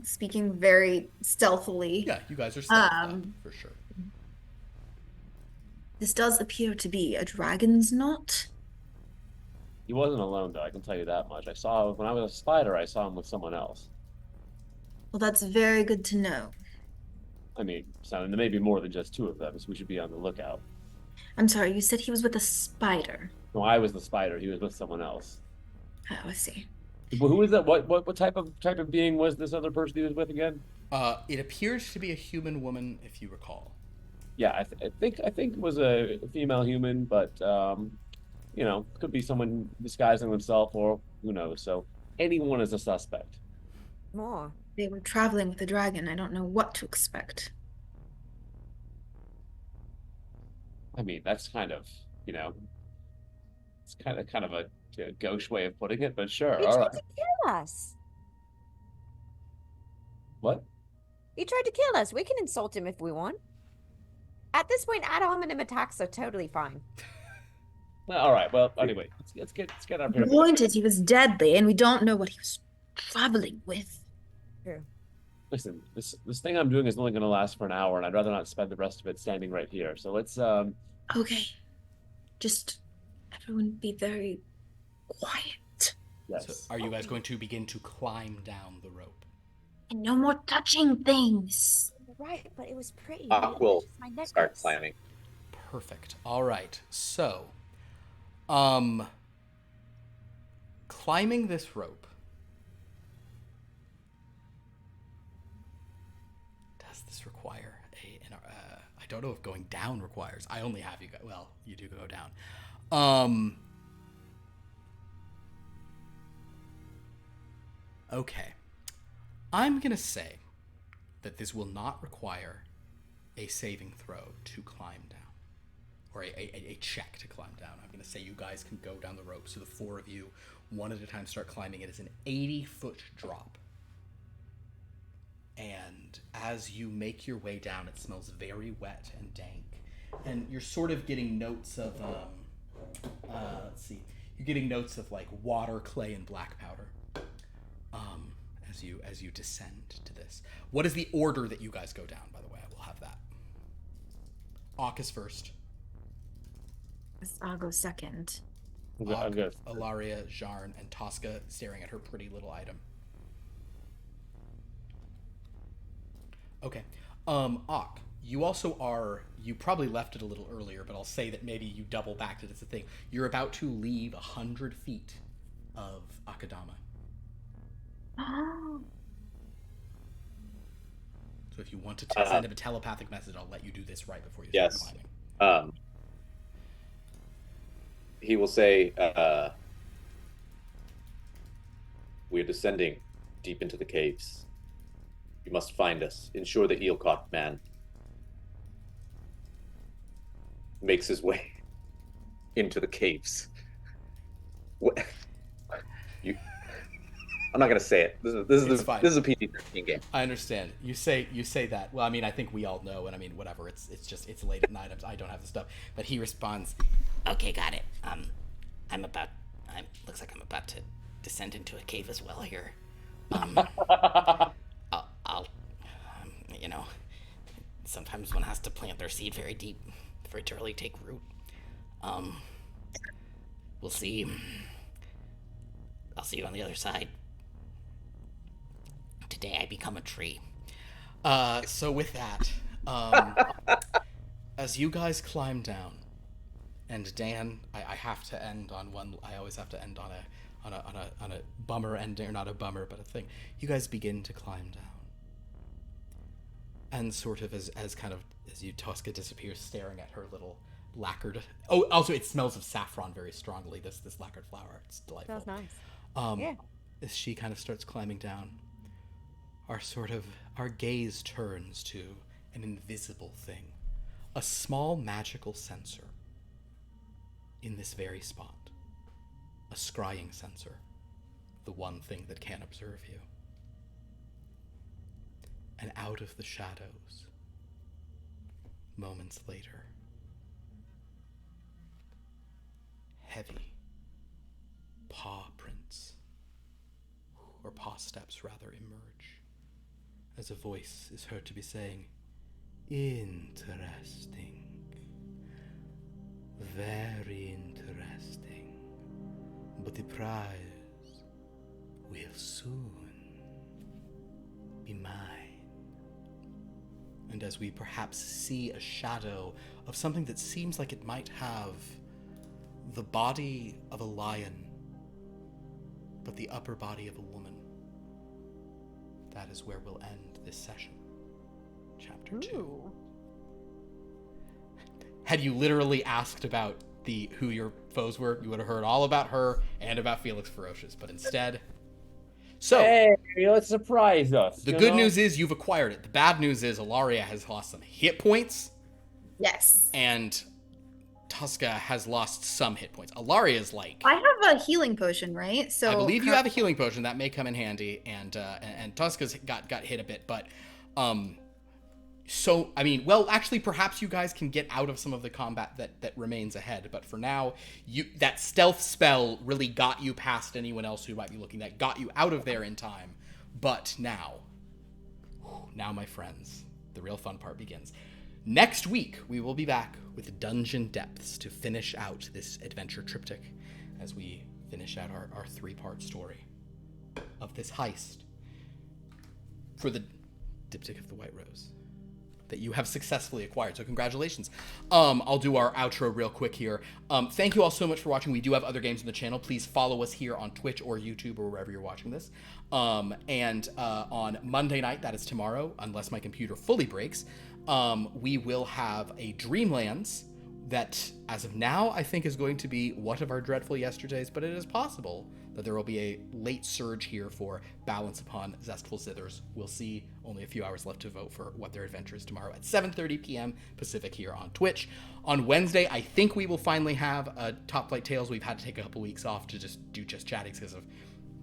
speaking very stealthily. Yeah, you guys are stealth for sure. This does appear to be a dragon's knot. He wasn't alone, though. I can tell you that much. When I was a spider, I saw him with someone else. Well, that's very good to know. I mean, so there may be more than just two of them, so we should be on the lookout. I'm sorry, you said he was with a spider. No, I was the spider. He was with someone else. Oh, I see. Well, who is that? What type of being was this other person he was with again? It appears to be a human woman, if you recall. Yeah, I think it was a female human, but could be someone disguising themselves, or who knows. So anyone is a suspect. More. They were traveling with a dragon. I don't know what to expect. I mean, that's kind of, it's kind of a gauche way of putting it, but sure. He All tried right. to kill us. What? He tried to kill us. We can insult him if we want. At this point, ad hominem attacks are totally fine. Well, all right. Well, anyway, let's get up The here. point is he was deadly, and we don't know what he was traveling with. True. Listen, this thing I'm doing is only going to last for an hour, and I'd rather not spend the rest of it standing right here. So let's Okay. Just everyone be very quiet. yes. So are you guys going to begin to climb down the rope? And no more touching things. Right, but it was pretty. We'll It's my necklace. start climbing. Perfect. All right. So, climbing this rope. Does this require I don't know if going down requires. I only have you go. Well, you do go down. Okay. I'm gonna say that this will not require a saving throw to climb down, or a check to climb down. I'm going to say you guys can go down the rope. So the four of you, one at a time, start climbing. It is an 80-foot drop. And as you make your way down, it smells very wet and dank. And you're sort of getting notes of, let's see, you're getting notes of like water, clay, and black powder. As you descend to this. What is the order that you guys go down, by the way? I will have that. Auk is first. I'll go second. I'll go. Ilaria, Jarn, and Tosca staring at her pretty little item. Okay. Auk, you also are, you probably left it a little earlier, but I'll say that maybe you double backed it as a thing. You're about to leave 100 feet of Akadama. So if you want to send him a telepathic message, I'll let you do this right before you start climbing. He will say, "We are descending deep into the caves. You must find us. Ensure the Eelcott man makes his way into the caves. What? You, I'm not gonna say it. It's fine. This is a PG-13 game. I understand. You say that. Well, I mean, I think we all know, and I mean, whatever. It's just it's late at night. I don't have the stuff. But he responds, Okay, got it. Looks like I'm about to descend into a cave as well here. I'll you know, sometimes one has to plant their seed very deep for it to really take root. We'll see. I'll see you on the other side. Today I become a tree. So with that, as you guys climb down, and Dan, I have to end on one. I always have to end on a bummer ending, or not a bummer, but a thing. You guys begin to climb down, and sort of as you Tosca disappears, staring at her little lacquered. Oh, also it smells of saffron very strongly. This lacquered flower. It's delightful. Smells nice. Yeah. As she kind of starts climbing down, our gaze turns to an invisible thing, a small magical sensor in this very spot, a scrying sensor, the one thing that can observe you. And out of the shadows, moments later, heavy paw prints, or paw steps rather, emerge, as a voice is heard to be saying, "Interesting. Very interesting. But the prize will soon be mine." And as we perhaps see a shadow of something that seems like it might have the body of a lion, but the upper body of a woman, that is where we'll end this session. Chapter 2. Had you literally asked about who your foes were, you would have heard all about her and about Felix Ferocious, but instead... So, hey, let's surprise us. The good news is you've acquired it. The bad news is Ilaria has lost some hit points. Yes. And Tosca has lost some hit points. Ilaria's like... I have a healing potion, right? So I believe you have a healing potion. That may come in handy. And Tosca's got hit a bit, but... So, I mean, well, actually, perhaps you guys can get out of some of the combat that remains ahead. But for now, that stealth spell really got you past anyone else who might be looking. That got you out of there in time. But now, my friends, the real fun part begins. Next week, we will be back with Dungeon Depths to finish out this adventure triptych as we finish out our 3-part story of this heist for the Diptych of the White Rose that you have successfully acquired. So congratulations. I'll do our outro real quick here. Thank you all so much for watching. We do have other games on the channel. Please follow us here on Twitch or YouTube or wherever you're watching this. And on Monday night, that is tomorrow, unless my computer fully breaks, we will have a Dreamlands that, as of now, I think is going to be What of Our Dreadful Yesterdays, but it is possible that there will be a late surge here for Balance Upon Zestful Zithers. We'll see. Only a few hours left to vote for what their adventure is tomorrow at 7:30 p.m. Pacific here on Twitch. On Wednesday, I think we will finally have Top Flight Tales. We've had to take a couple weeks off to just do Just Chatting because of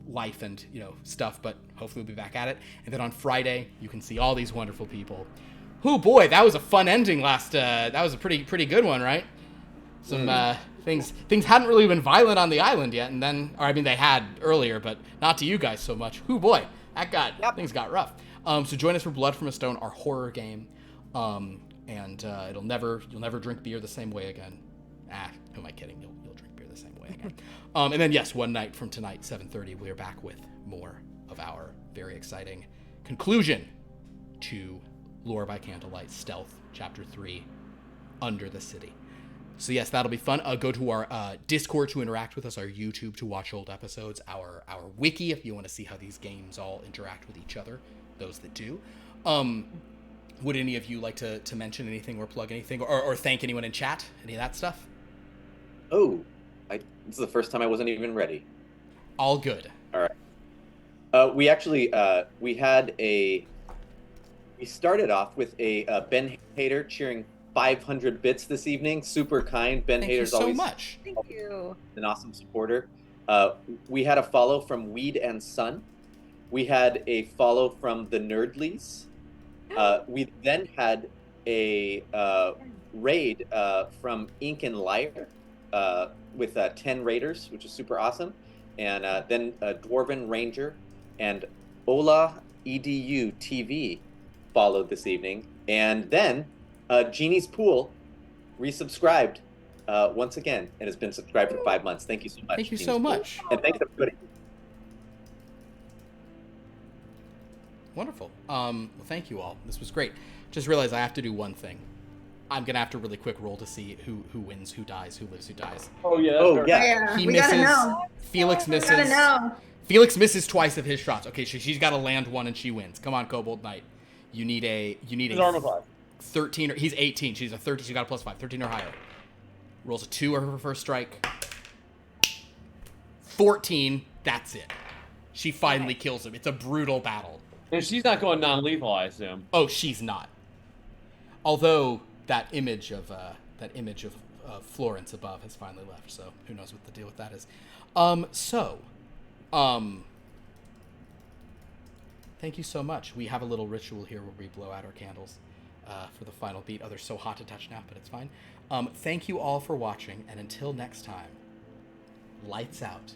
life and stuff, but hopefully we'll be back at it. And then on Friday, you can see all these wonderful people. Oh boy, that was a fun ending last. That was a pretty good one, right? Some things hadn't really been violent on the island yet, and then, or I mean, they had earlier, but not to you guys so much. Oh boy, things got rough. So join us for Blood from a Stone, our horror game, and you'll never drink beer the same way again. Who am I kidding? You'll drink beer the same way again. And then yes, one night from tonight, 7:30, we are back with more of our very exciting conclusion to Lore by Candlelight Stealth Chapter 3, Under the City. So yes, that'll be fun. Go to our Discord to interact with us, our YouTube to watch old episodes, our wiki if you want to see how these games all interact with each other, those that do. Would any of you like to mention anything or plug anything or thank anyone in chat? Any of that stuff? Oh, this is the first time I wasn't even ready. All good. All right. We actually, we started off with a Ben Hader cheering 500 bits this evening. Super kind. Ben Thank you Hader's so always much. Thank you. an awesome supporter. We had a follow from Weed and Sun. We had a follow from the Nerdlies. We then had a raid from Ink and Lyre with 10 raiders, which is super awesome. And then Dwarven Ranger and Ola EDU TV followed this evening. And then Genie's Pool resubscribed once again and has been subscribed for 5 months. Thank you so much. Thank you Genie's so Pool. much. And thanks everybody. Wonderful. Well, thank you all. This was great. Just realized I have to do one thing. I'm gonna have to really quick roll to see who wins, who dies, who lives, who dies. Oh yeah. Oh, That's yeah. Yeah, He we misses. gotta know. Felix We misses. gotta know. Felix misses twice of his shots. Okay, so she's got to land one and she wins. Come on, Kobold Knight. You need a His armor class. 13 or he's 18. She's a 13. She got a +5. 13 or higher. Rolls a 2 or her first strike. 14. That's it. She finally kills him. It's a brutal battle. And she's not going non-lethal, I assume. Oh, she's not. Although that image of Florence above has finally left, so who knows what the deal with that is. Thank you so much. We have a little ritual here where we blow out our candles for the final beat. Oh, they're so hot to touch now, but it's fine. Thank you all for watching, and until next time, lights out.